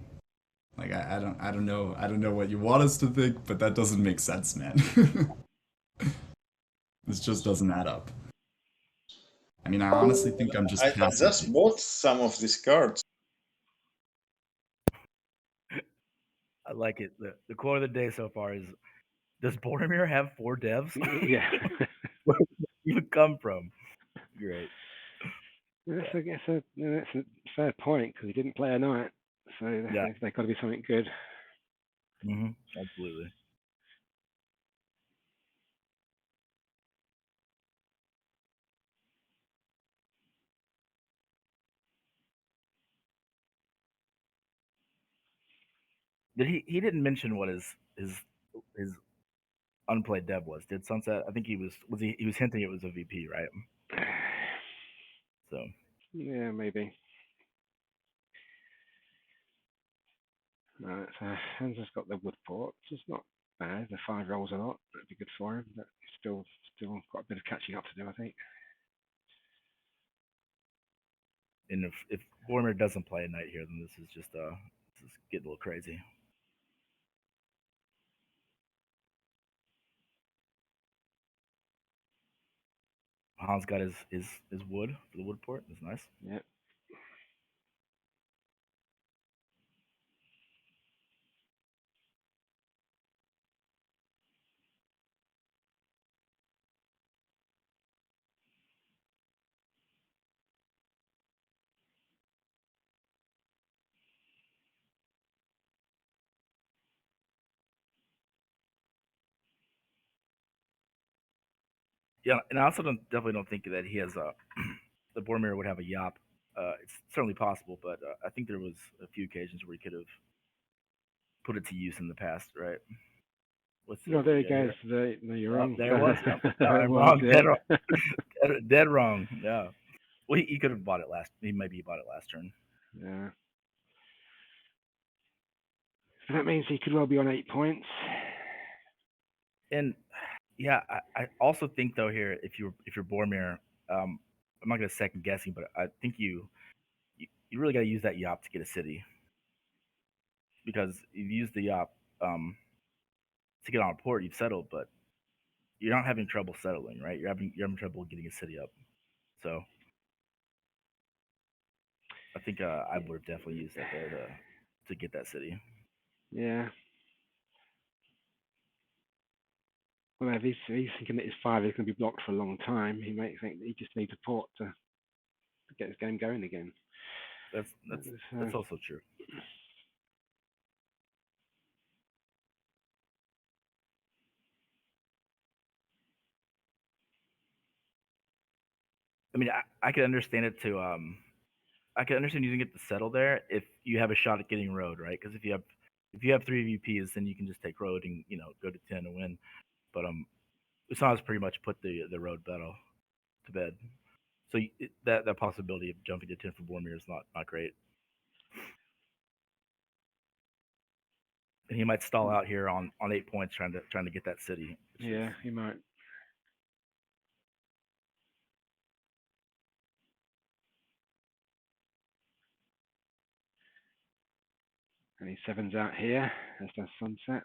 like I don't know what you want us to think, but that doesn't make sense, man. This just doesn't add up. I mean, I honestly think I'm just I passing. just bought some of these cards. I like it. The quote of the day so far is, "Does Boromir have 4 devs?" Yeah. Where did it even come from? Great. That's a fair point because he didn't play a knight, so Yeah. they've got to be something good. Absolutely. Did he didn't mention what his unplayed dev was? Did Sunset? I think he was hinting it was a VP, right? So Yeah, maybe. Right, so Hans has got the wood port. It's not bad. The 5 rolls a lot. That'd be good for him. But he's still got a bit of catching up to do, I think. and if Boromir doesn't play a knight here, then this is getting a little crazy. Hans got his wood for the wood port. That's nice. Yeah. Yeah, and I also definitely don't think that he has a the Boromir would have a yop. It's certainly possible, but I think there was a few occasions where he could have put it to use in the past, right? What's No, there you go. here? No, you're Oh, wrong. there it was. Yep. No, There it I'm was, wrong. yeah. Dead wrong. Yeah. Well, he could have bought it last. Maybe he bought it last turn. Yeah. So that means he could well be on 8 points. And yeah, I also think though here, if you're Boromir, I'm not gonna second guessing, but I think you really got to use that yop to get a city, because you've used the yop to get on a port, you've settled, but you're not having trouble settling, right? You're having trouble getting a city up. So I think I would have definitely used that there to get that city. Yeah. Well, if he's thinking that his 5 is going to be blocked for a long time, he might think that he just needs a port to get his game going again. That's also true. I mean, I could understand it to I can understand using it to settle there if you have a shot at getting road, right? Because if you have 3 VPs, then you can just take road and go to 10 and win. But Usama's pretty much put the road battle to bed. So that possibility of jumping to 10 for Boromir is not great. And he might stall out here on 8 points trying to get that city. Yeah, he might. And he 7's out here. As does Sunset.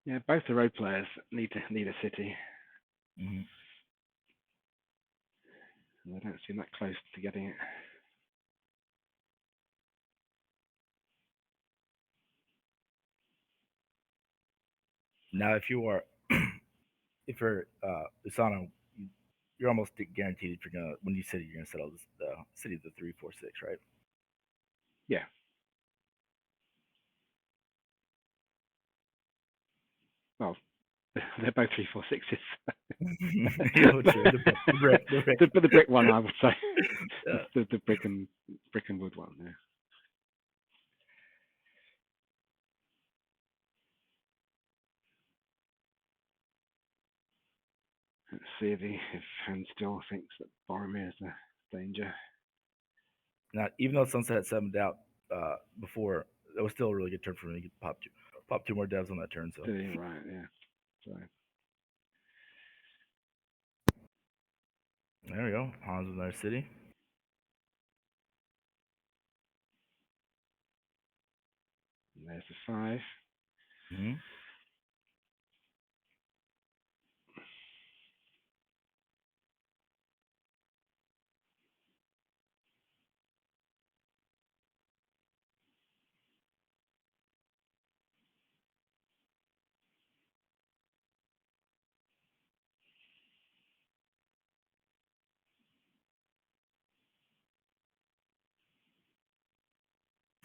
Yeah, both the road players need a city. Mm-hmm. And they don't seem that close to getting it. Now, if you're Usano, you're almost guaranteed if you're gonna when you city, you're gonna settle the city of the 3, 4, 6, right? Yeah. Well, they're both 3, 4, 6s. The brick one, I would say. Yeah. The brick and wood one. Yeah. Let's see if Hans still thinks that Boromir is a danger. Now, even though Sunset 7'd out before, that was still a really good turn for me. He could pop two more devs on that turn. So Right, yeah. So there we go. Hans with another city. and there's the 5. Mm-hmm.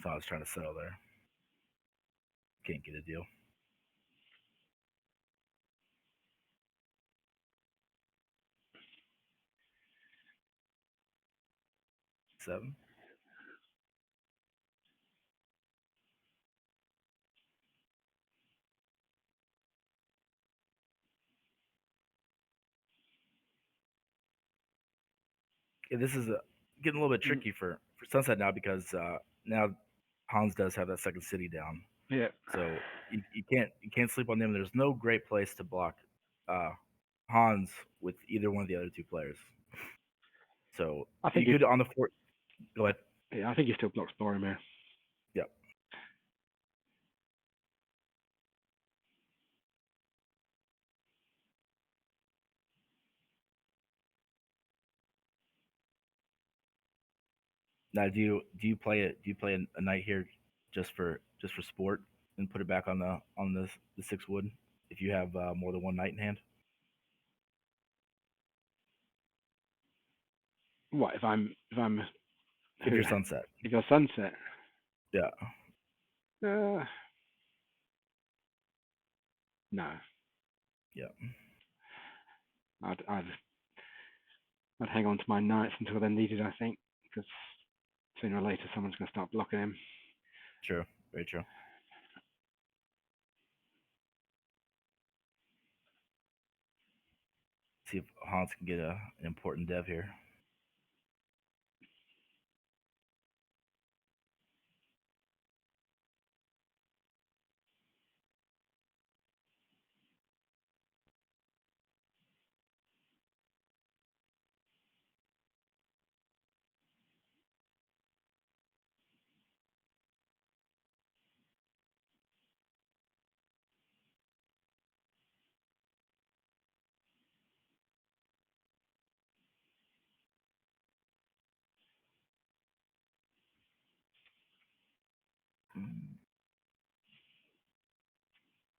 So I was trying to settle there. Can't get a deal. Seven. Yeah, this is getting a little bit tricky for Sunset now because now Hans does have that second city down. Yeah. So you can't sleep on them. There's no great place to block uh, Hans with either one of the other two players. So I think you could on the fort. Go ahead. Yeah, I think he still blocks Boromir. Yep. Now, do you play it? Do you play a knight here just for sport and put it back on the 6 wood if you have more than one knight in hand? What if I'm If you're Sunset. If you're Sunset? Yeah. No. Yeah. I'd hang on to my knights until they're needed. I think because sooner or later someone's going to start blocking him. True. Very true. See if Hans can get an important dev here.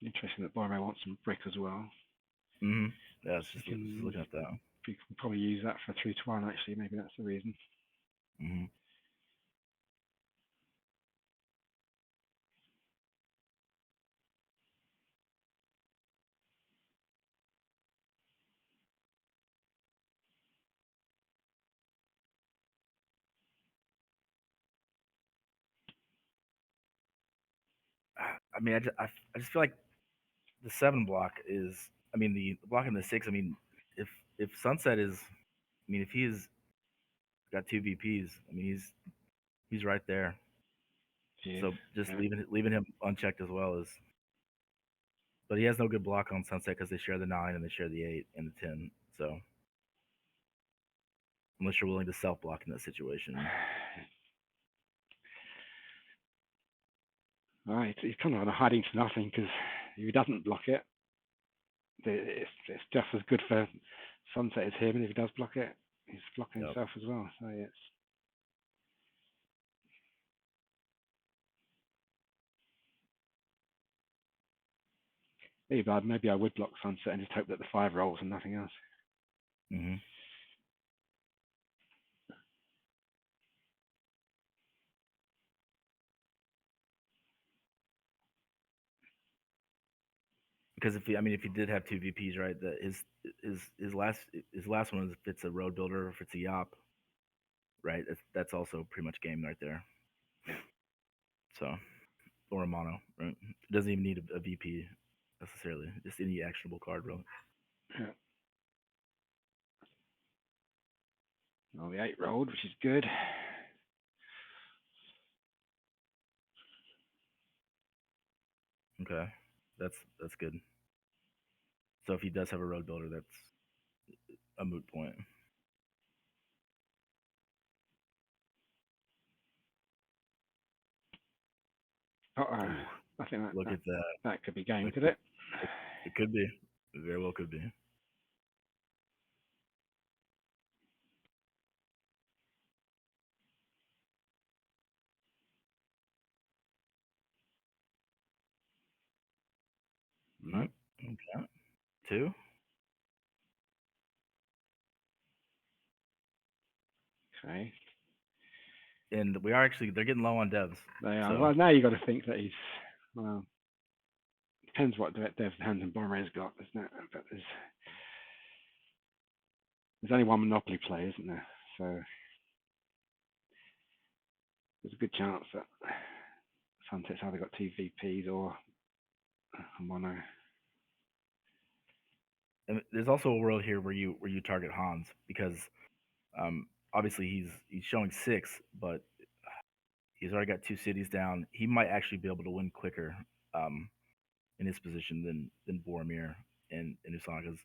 Interesting that Boromir wants some brick as well. Mm-hmm. Yeah, it's You just looking at that. You can probably use that for 3-1. Actually, maybe that's the reason. Mm-hmm. I mean, I just feel like the 7 block is. I mean, the block in the 6. I mean, if Sunset is, I mean, if he's got 2 VPs, I mean, he's right there. So just leaving him unchecked as well is. But he has no good block on Sunset because they share the 9 and they share the 8 and the 10. So unless you're willing to self block in that situation. All right, he's kind of on a hiding to nothing because if he doesn't block it, it's just as good for Sunset as him, and if he does block it, he's blocking himself as well. So it's maybe I would block Sunset and just hope that the 5 rolls and nothing else. Mm-hmm. Because if he did have 2 VPs, right, that his last one is if it's a road builder or if it's a Yop, right, that's also pretty much game right there. So, or a mono, right? It doesn't even need a VP necessarily, just any actionable card, really. Yeah. Well, the 8 rolled, which is good. Okay, that's good. So if he does have a road builder, that's a moot point. I think Look at that. That could be game, could it? It could be. It very well could be. No. Okay. 2. Okay. and we are actually they're getting low on devs. They are. So Well, now you got to think that he's. Well, depends what Dev's Hands and Boromir's got, isn't it? But there's only one Monopoly player, isn't there? So there's a good chance that Sunset's either got two VPs or a mono. and there's also a world here where you target Hans because obviously he's showing 6, but he's already got 2 cities down. He might actually be able to win quicker um, in his position than Boromir and Usana because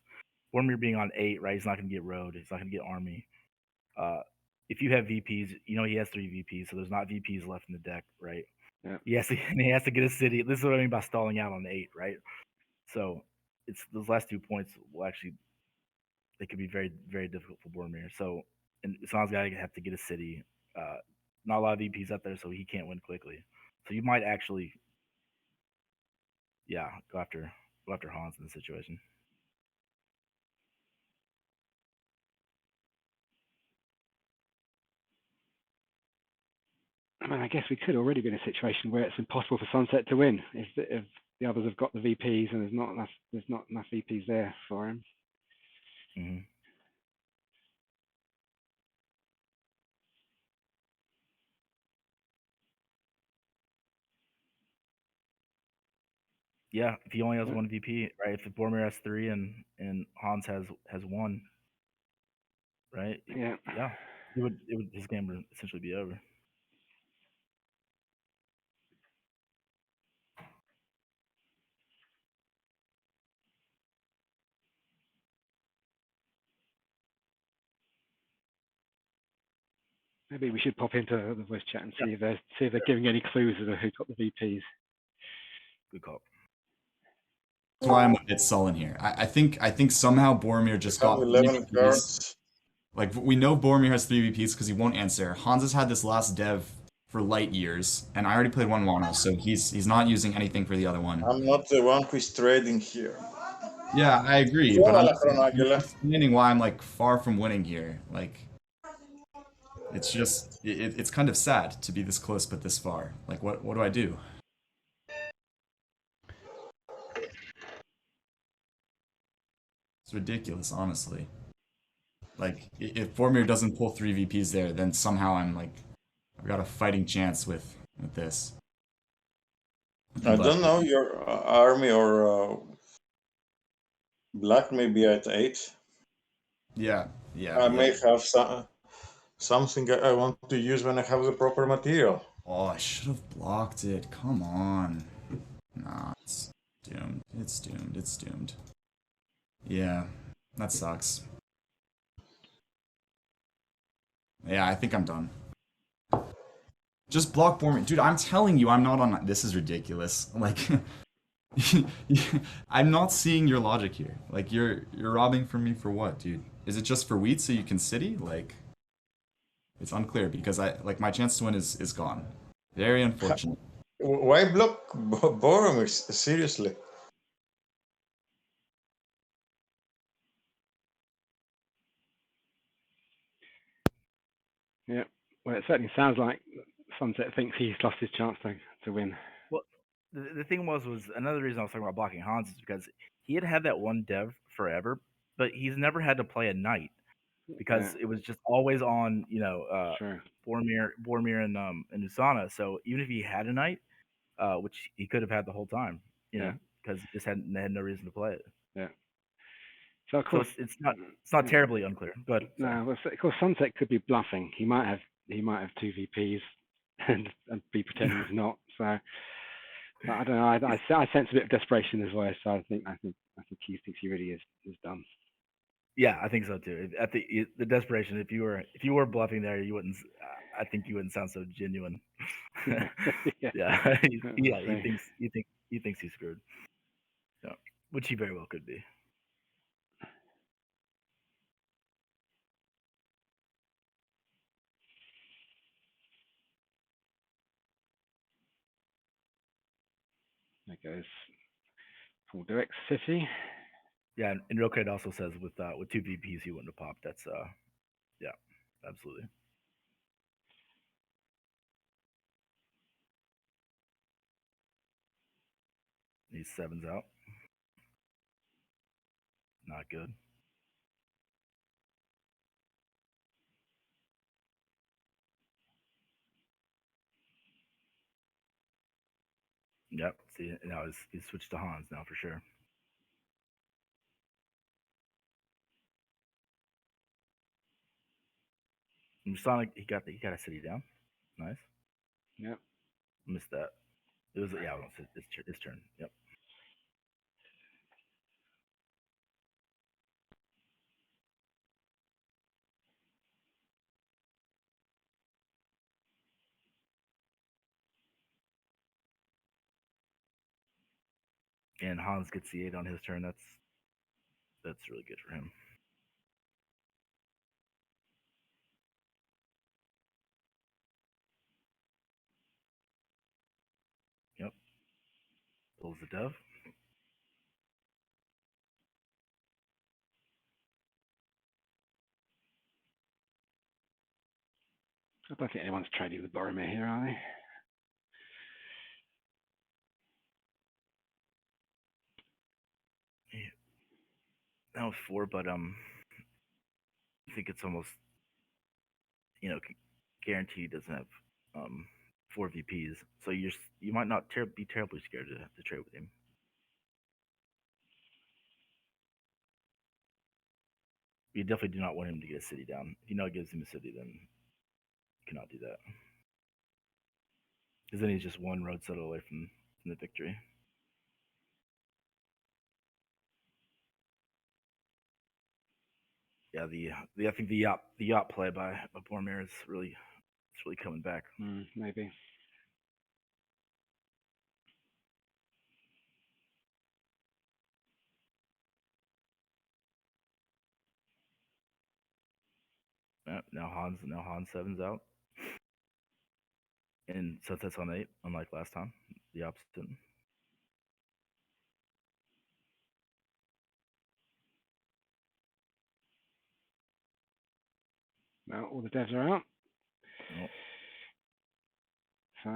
Boromir being on 8, right? He's not going to get road. He's not going to get army. Uh, if you have VPs, you know he has 3 VPs, so there's not VPs left in the deck, right? Yeah. He has to get a city. This is what I mean by stalling out on 8, right? So it's those last 2 points will actually they could be very very difficult for Boromir. So and Usana's got to have to get a city. Uh, not a lot of VPs out there, so he can't win quickly. So you might actually, yeah, go after Hans in this situation. I mean, I guess we could already be in a situation where it's impossible for Sunset to win if the others have got the VPs and there's not enough VPs there for him. Mm-hmm. Yeah, if he only has one VP, right? If Boromir has 3 and Hans has 1, right? Yeah. Yeah, it would his game would essentially be over. Maybe we should pop into the voice chat and Yeah. see if they're giving any clues as to who got the VPs. Good call. That's why I'm a bit sullen here. I think somehow Boromir just Have got 3 11 VPs. cards. Like we know Boromir has 3 VPs because he won't answer. Hans has had this last dev for light years, and I already played one mono, so he's not using anything for the other one. I'm not the one who is trading here. Yeah, I agree, but I'm explaining why I'm like far from winning here. Like it's just it's kind of sad to be this close but this far. Like what do I do? It's ridiculous, honestly. Like if Boromir doesn't pull 3 VPs there, then somehow I've got a fighting chance with this. I But don't know, your army or black may be at 8. yeah, I may have something I want to use when I have the proper material. Oh, I should have blocked it. Come on. Nah, it's doomed. It's doomed. It's doomed. Yeah, that sucks. Yeah, I think I'm done. Just block Boromir. Dude, I'm telling you, I'm not on. This is ridiculous. Like, I'm not seeing your logic here. Like, you're robbing from me for what, dude? Is it just for wheat so you can city? Like, it's unclear because my chance to win is gone. Very unfortunate. Why block Boromir? Seriously. Yeah. Well, it certainly sounds like Sunset thinks he's lost his chance to win. Well, the thing was another reason I was talking about blocking Hans is because he had that one dev forever, but he's never had to play a knight because it was just always on, Sure. Boromir and Usana. So even if he had a knight, which he could have had the whole time, because he just had no reason to play it. Yeah. So of course it's not terribly unclear, but no. Well, of course Sunset could be bluffing. He might have 2 VPs and be pretending he's not. So I don't know. I sense a bit of desperation in his voice. So I think he thinks he really is done. Yeah, I think so too. At the desperation, if you were bluffing there, you wouldn't. I think you wouldn't sound so genuine. Yeah, he thinks he's screwed. Yeah, which he very well could be. There goes full direct city. Yeah, and Rokade also says with 2 VPs he wouldn't have popped. That's yeah, absolutely. He's sevens out. Not good. Yep. See, now he's switched to Hans now for sure. And Sonic, he got a city down. Nice. Yep. Missed that. It was yeah. It's his turn. Yep. And Hans gets the 8 on his turn. That's really good for him. Yep. Pulls the dove. I don't think anyone's trading with Boromir here, are they? Yeah. That was 4, but I think it's almost guaranteed doesn't have 4 VPs, so you might not be terribly scared to trade with him. You definitely do not want him to get a city down. If you know it gives him a city, then you cannot do that. Because then he's just one road settle away from the victory. Yeah, I think the yacht play by Boromir is really coming back. Maybe. Now Hans 7's out. And Sunset's on 8, unlike last time. The opposite. Well, all the devs are out. Oh. So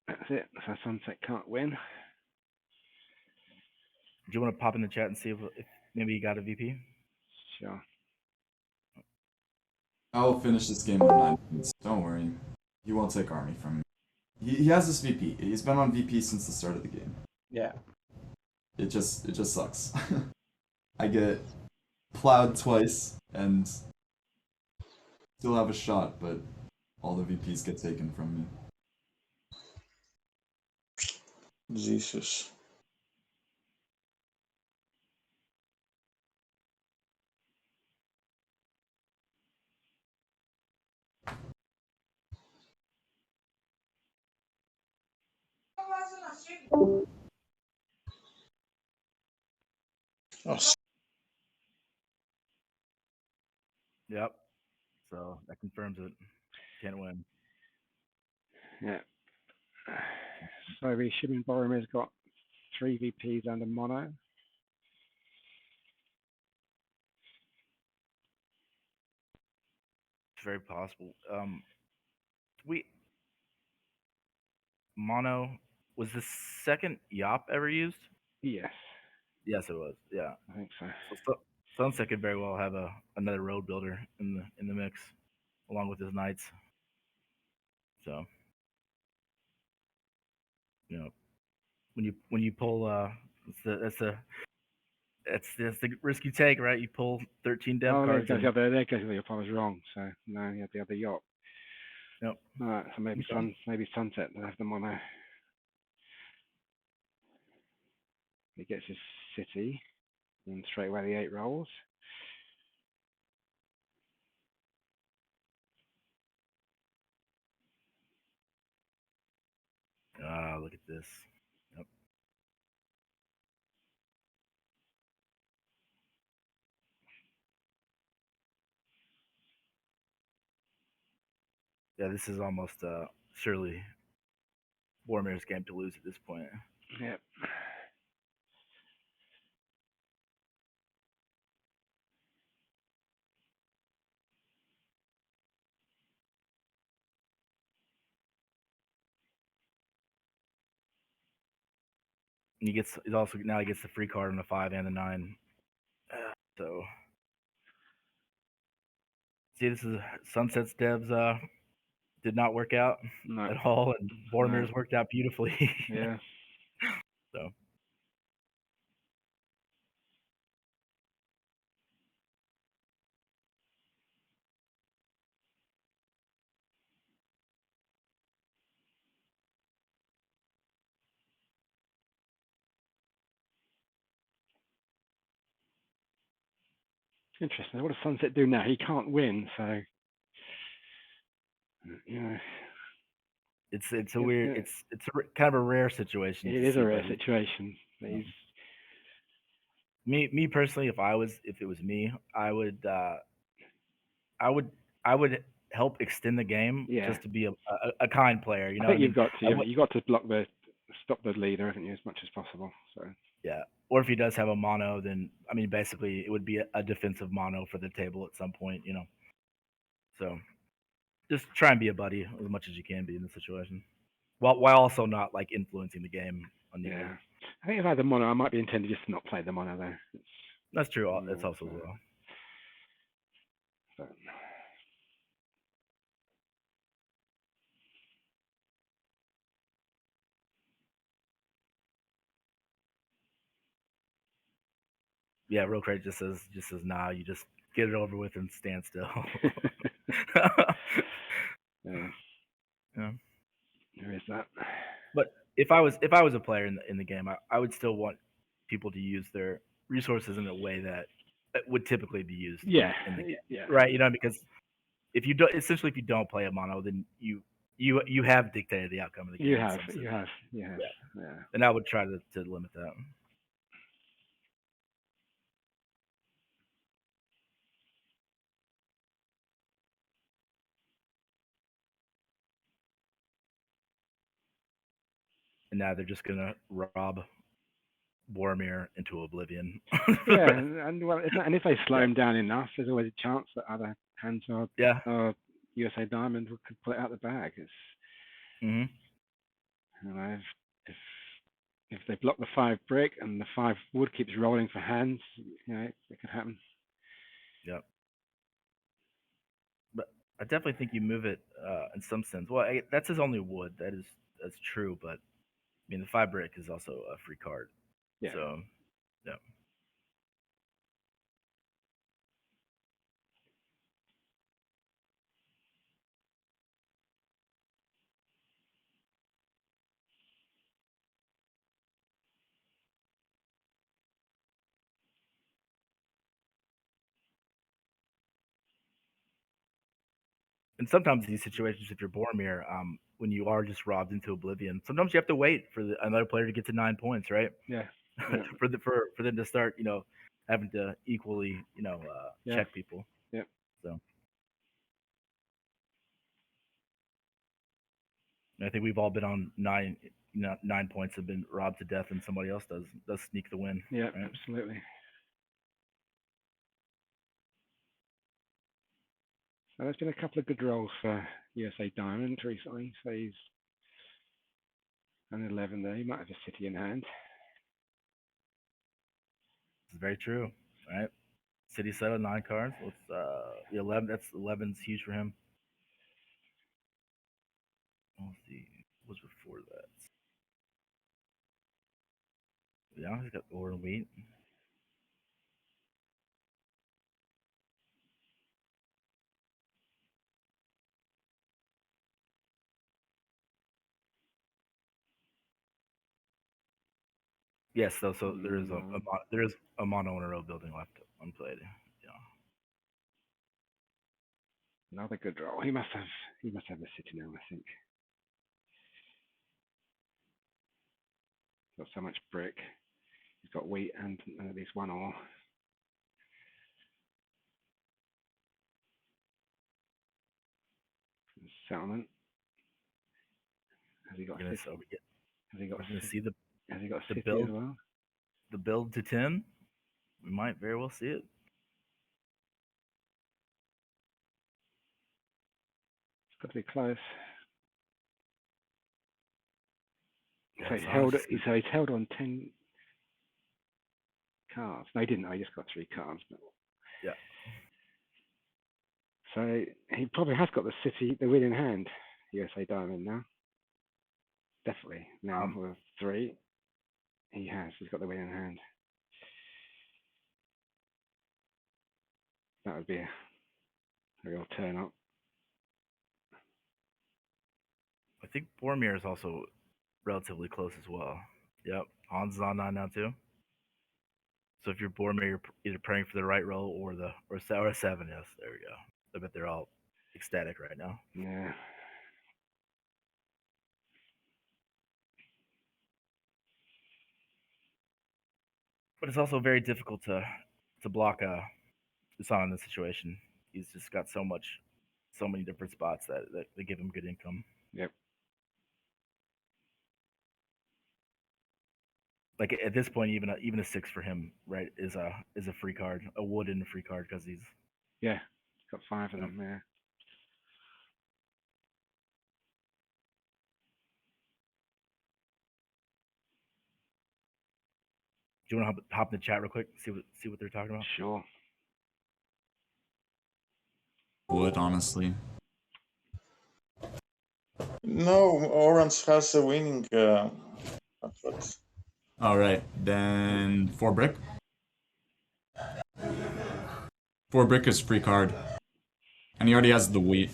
that's it. So Sunset can't win. Do you want to pop in the chat and see if maybe you got a VP? Sure. I'll finish this game in 9 minutes. Don't worry. He won't take army from me. He has this VP. He's been on VP since the start of the game. Yeah. It just sucks. I get plowed twice and still have a shot, but all the VPs get taken from me. Jesus. Oh, Yep. So that confirms it. Can't win. Yeah. So we assuming Boromir's got 3 VPs and a mono. It's very possible. We mono was the second Yop ever used? Yes, Yes, it was. Yeah. I think so. So Sunset could very well have another road builder in the mix, along with his knights. So, when you pull that's the risk you take, right? You pull 13 dev Oh, cards. there goes the other. I was wrong. So no, he had the other yacht. Yep. All right, so maybe Sunset will have the mono. He gets his city, and straight away the 8 rolls. Look at this. Yep. Yeah, this is almost surely Boromir's game to lose at this point. Yep. And he's also now he gets the free card on the 5 and the 9. So see, this is Sunset's devs did not work out No, at all, and no. Boromir's worked out beautifully. Yeah. So Interesting. What does Sunset do now? He can't win, so you know, it's a weird it's kind of a rare situation. it to is see, a rare but situation. He's me personally, if it was me, I would I would help extend the game yeah. just to be a kind player. You I know what think I mean? you've got to. I Yeah, would, you've got to stop the leader, haven't you, as much as possible. So yeah. Or if he does have a mono, then I mean, basically, it would be a defensive mono for the table at some point. You know, so just try and be a buddy as much as you can be in the situation, while also not like influencing the game unequally. yeah, I think if I had the mono, I might be intended just to not play the mono though. That's true. That's Yeah, also as well. but Yeah, real crazy just says nah. You just get it over with and stand still. yeah, Yeah. there is that. But if I was a player in the game, I would still want people to use their resources in a way that would typically be used Yeah, in the game, yeah, right? You know, because if you don't, essentially, if you don't play a mono, then you have dictated the outcome of the game in some sense. you have, Yeah, yeah. and I would try to limit that. And now they're just gonna rob Boromir into oblivion. Yeah, and well, and if they slow Yeah. him down enough, there's always a chance that other hands Yeah. or USA Diamond could pull it out the bag. It's Hmm. you know if they block the 5 brick and the 5 wood keeps rolling for hands, you know it could happen. Yep. But I definitely think you move it in some sense. Well, that's his only wood. That's true. But I mean, the 5 brick is also a free card. Yeah. So yeah. And sometimes these situations, if you're Boromir, when you are just robbed into oblivion, sometimes you have to wait for another player to get to 9 points, right? Yeah. Yeah. For them to start, having to equally, Yeah. check people. Yeah. So and I think we've all been on 9 points have been robbed to death, and somebody else does sneak the win. Yeah. Right? Absolutely. So there's been a couple of good rolls for USA Diamond recently. So he's an 11 there. He might have a city in hand. It's very true. Right? City set of 9 cards. Let's the 11. That's 11's huge for him. Let's see. What was before that? Yeah, he's got Ore and Wheat. Yes, so there is there is a mono in a row building left unplayed. Yeah. Another good roll. He must have a city now, I think. Got so much brick. He's got wheat and at least one ore. Settlement. Has he got We're city? gonna, Has he got we're gonna city? see Has he got the city build as well? the build to 10. We might very well see it. It's got to be close. So Yeah, he's so held. Hans just- So he's held on 10 cards. No, he didn't. No, he just got 3 cards. But... Yeah. So he probably has got the win in hand. USA Diamond now. Definitely now with 3. He has. He's got the win in hand. That would be a real turn up. I think Boromir is also relatively close as well. Yep, Hans is on 9 now too. So if you're Boromir, you're either praying for the right roll or a 7. Yes, there we go. I bet they're all ecstatic right now. Yeah. But it's also very difficult to block Hassan in this situation. He's just got so many different spots that they give him good income. Yep. Like at this point, even a 6 for him, right, is a free card, a wood and a free card because he's Yeah. He's got 5 of them. Yeah. Do you want to hop in the chat real quick? See what they're talking about. Sure. Would, honestly. No, Orange has a winning. Effort. All right, then 4 brick. 4 brick is free card, and he already has the wheat.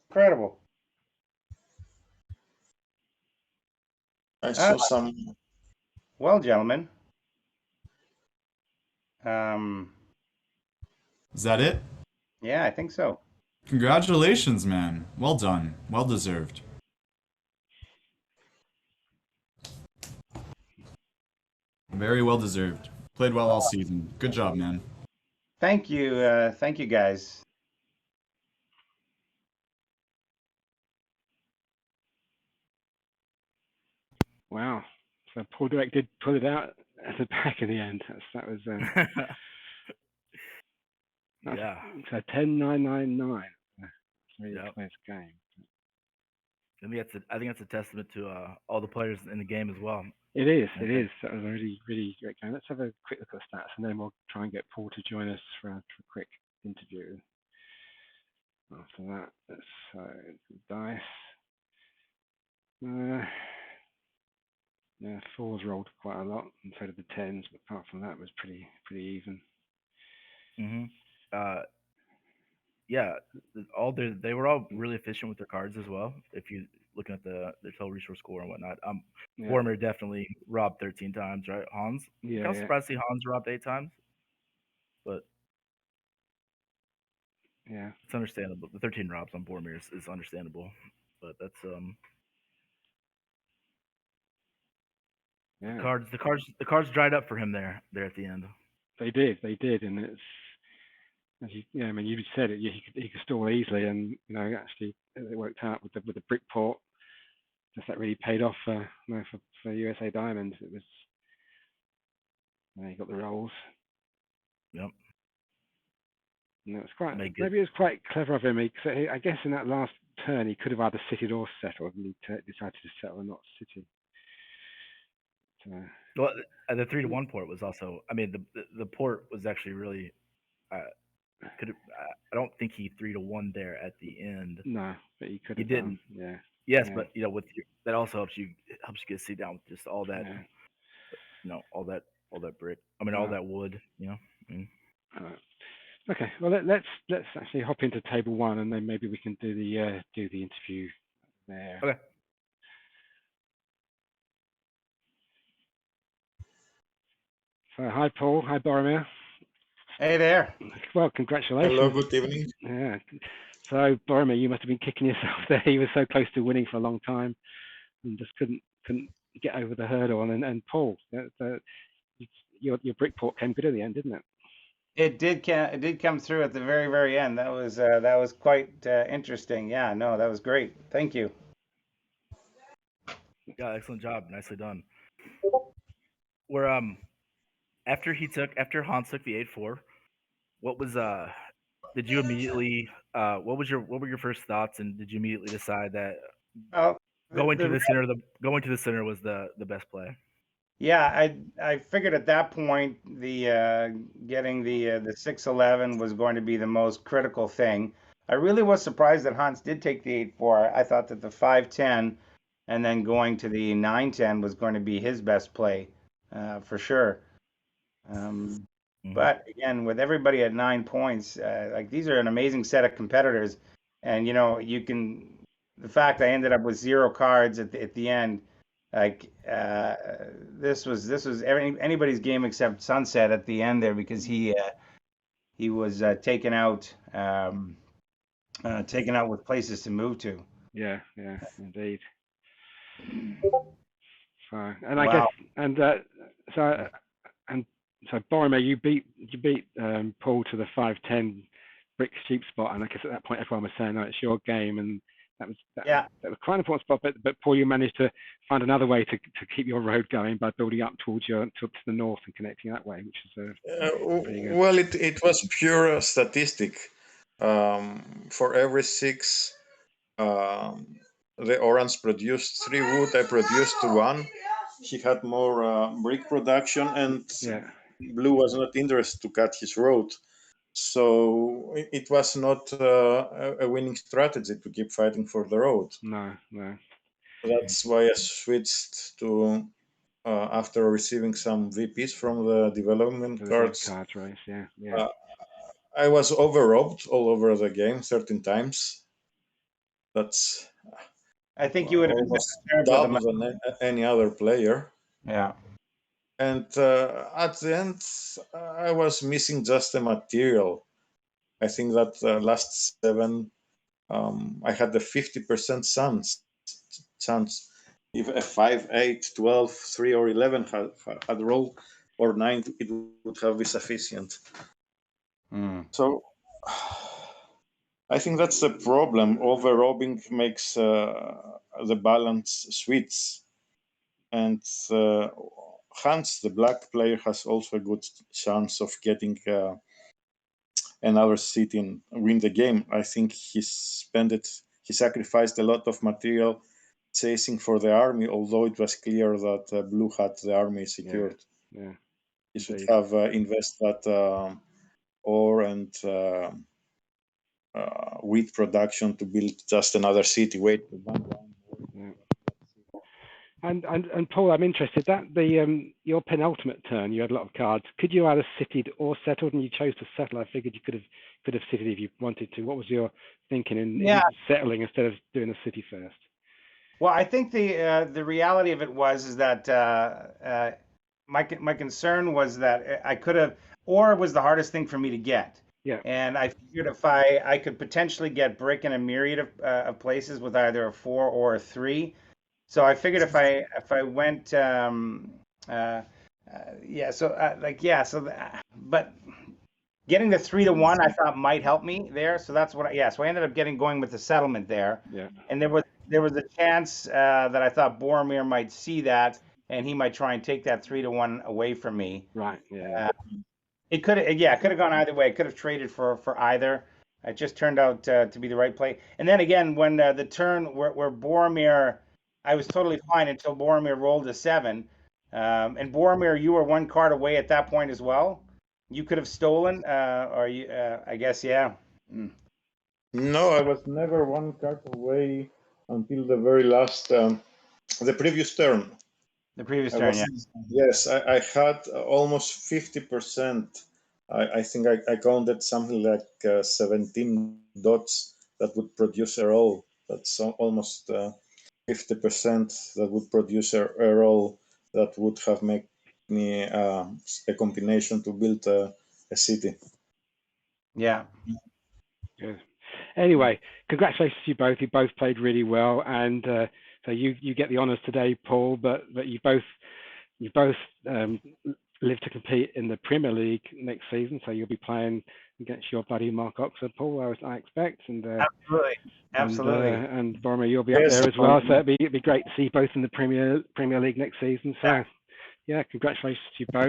Incredible. I saw some. Well, gentlemen. Is that it? Yeah, I think so. Congratulations, man. Well done. Well deserved. Very well deserved. Played well all season. Good job, man. Thank you, guys. Wow. So Paul Direct did pull it out at the back in the end. That was Yeah. So 10-9-9-9. Really Yep. close game. I think that's a testament to all the players in the game as well. It is. It Okay. is. That was a really, really great game. Let's have a quick look at the stats, and then we'll try and get Paul to join us for a quick interview. After that, let's dice. Yeah, 4s rolled quite a lot, and so did the 10s. But apart from that, it was pretty even. Yeah, they were all really efficient with their cards as well. If you looking at their total resource score and whatnot, Yeah. Boromir definitely robbed 13 times, right? Hans, Yeah. I was surprised to see Hans robbed 8 times, but Yeah. it's understandable. The 13 robs on Boromir is understandable, but that's Yeah. the cards dried up for him there at the end. They did, and it's as I mean, you said it. He could stall easily, and actually it worked out with the brick port. Just that really paid off for USA Diamonds. It was he got the rolls. Yep. And it was quite Make it. maybe it was quite clever of him. I guess in that last turn he could have either sitted or settled, and he decided to settle and not sitting. So, Well, the 3-1 port was also. I mean, the port was actually really. I don't think he 3-1 there at the end. no, but he could He have didn't. done. Yeah. Yes, Yeah. but that also helps you get a seat down with just all that, Yeah. all that brick. I mean, all that wood. Okay. Well, let's actually hop into table 1, and then maybe we can do the interview there. Okay. So hi Paul, hi Boromir. Hey there. Well, congratulations. Hello, good evening. Yeah. So Boromir, you must have been kicking yourself there. You were so close to winning for a long time, and just couldn't get over the hurdle. And Paul, your brick port came good at the end, didn't it? It did come through at the very, very end. That was quite interesting. Yeah, no, that was great. Thank you. Yeah, excellent job, nicely done. Where after Hans took the 8-4, what was did you immediately? What were your first thoughts, and did you immediately decide that Well, going to the the center going to the center was the best play? Yeah, I figured at that point the getting the 611 was going to be the most critical thing. I really was surprised that Hans did take the 8-4. I thought that the 510 and then going to the 910 was going to be his best play, for sure. Um, Hmm. but again, with everybody at 9 points, like these are an amazing set of competitors, and you can the fact I ended up with 0 cards at the end, like this was anybody's game except Sunset at the end there because he was taken out with places to move to. Yeah, indeed. So, and I guess, Wow. and so, and so Boromir, you beat Paul to the 510 brick sheep spot, and I guess at that point everyone was saying, "Oh, it's your game," and that was Yeah. quite an important spot. But Paul, you managed to find another way to keep your road going by building up towards to the north and connecting that way, which is pretty good. Well, it was pure statistic. For every 6, um, the orange produced 3 wood. I produced 1. He had more brick production, and Yeah, blue was not interested to cut his road. So it was not a winning strategy to keep fighting for the road. no. That's why I switched to after receiving some VPs from the development For the dev cards. cards race, yeah. Uh, I was overrobbed all over the game 13 times. That's I think you would have been almost terrible at the double than any other player. Yeah. And at the end, I was missing just the material. I think that last 7, I had a 50% chance. If a 5, 8, 12, 3, or 11 had roll, or 9, it would have been sufficient. Mm. So I think that's the problem. Overrobbing makes the balance switch. And Hans, the black player, has also a good chance of getting another city and win the game. I think he sacrificed a lot of material chasing for the army, although it was clear that blue had the army secured. Yeah. He should Indeed. have invested that ore and wheat production to build just another city. Wait. Yeah. And Paul, I'm interested that your penultimate turn, you had a lot of cards. Could you either citied or settled, and you chose to settle? I figured you could have citied if you wanted to. What was your thinking in settling instead of doing the city first? Well, I think the reality of it is that my concern was that I could have, or was the hardest thing for me to get. Yeah. And I figured if I could potentially get brick in a myriad of places with either a 4 or a 3. So I figured if I went yeah, so but getting the 3 to 1 I thought might help me there. So that's what so I ended up going with the settlement there. Yeah. And there was a chance that I thought Boromir might see that and he might try and take that 3 to 1 away from me. Right. Yeah. It could have gone either way. It could have traded for either. It just turned out to be the right play. And then again, when the turn where Boromir, I was totally fine until Boromir rolled a 7. And Boromir, you were 1 card away at that point as well. You could have stolen, or you, I guess, yeah. Mm. No, I was never 1 card away until the very last, the previous turn. The previous turn, yeah. Yes, I had almost 50%. I think I counted something like 17 dots that would produce a roll. That's almost 50% that would produce a roll that would have made me a combination to build a city. Yeah. Good. Anyway, congratulations to you both. You both played really well, and so you get the honours today, Paul. But you both live to compete in the Premier League next season, so you'll be playing against your buddy Mark Oxford, Paul, I expect. And absolutely. And Boromir, you'll be up there as well. So it'd be great to see you both in the Premier League next season. So yeah, congratulations to you both.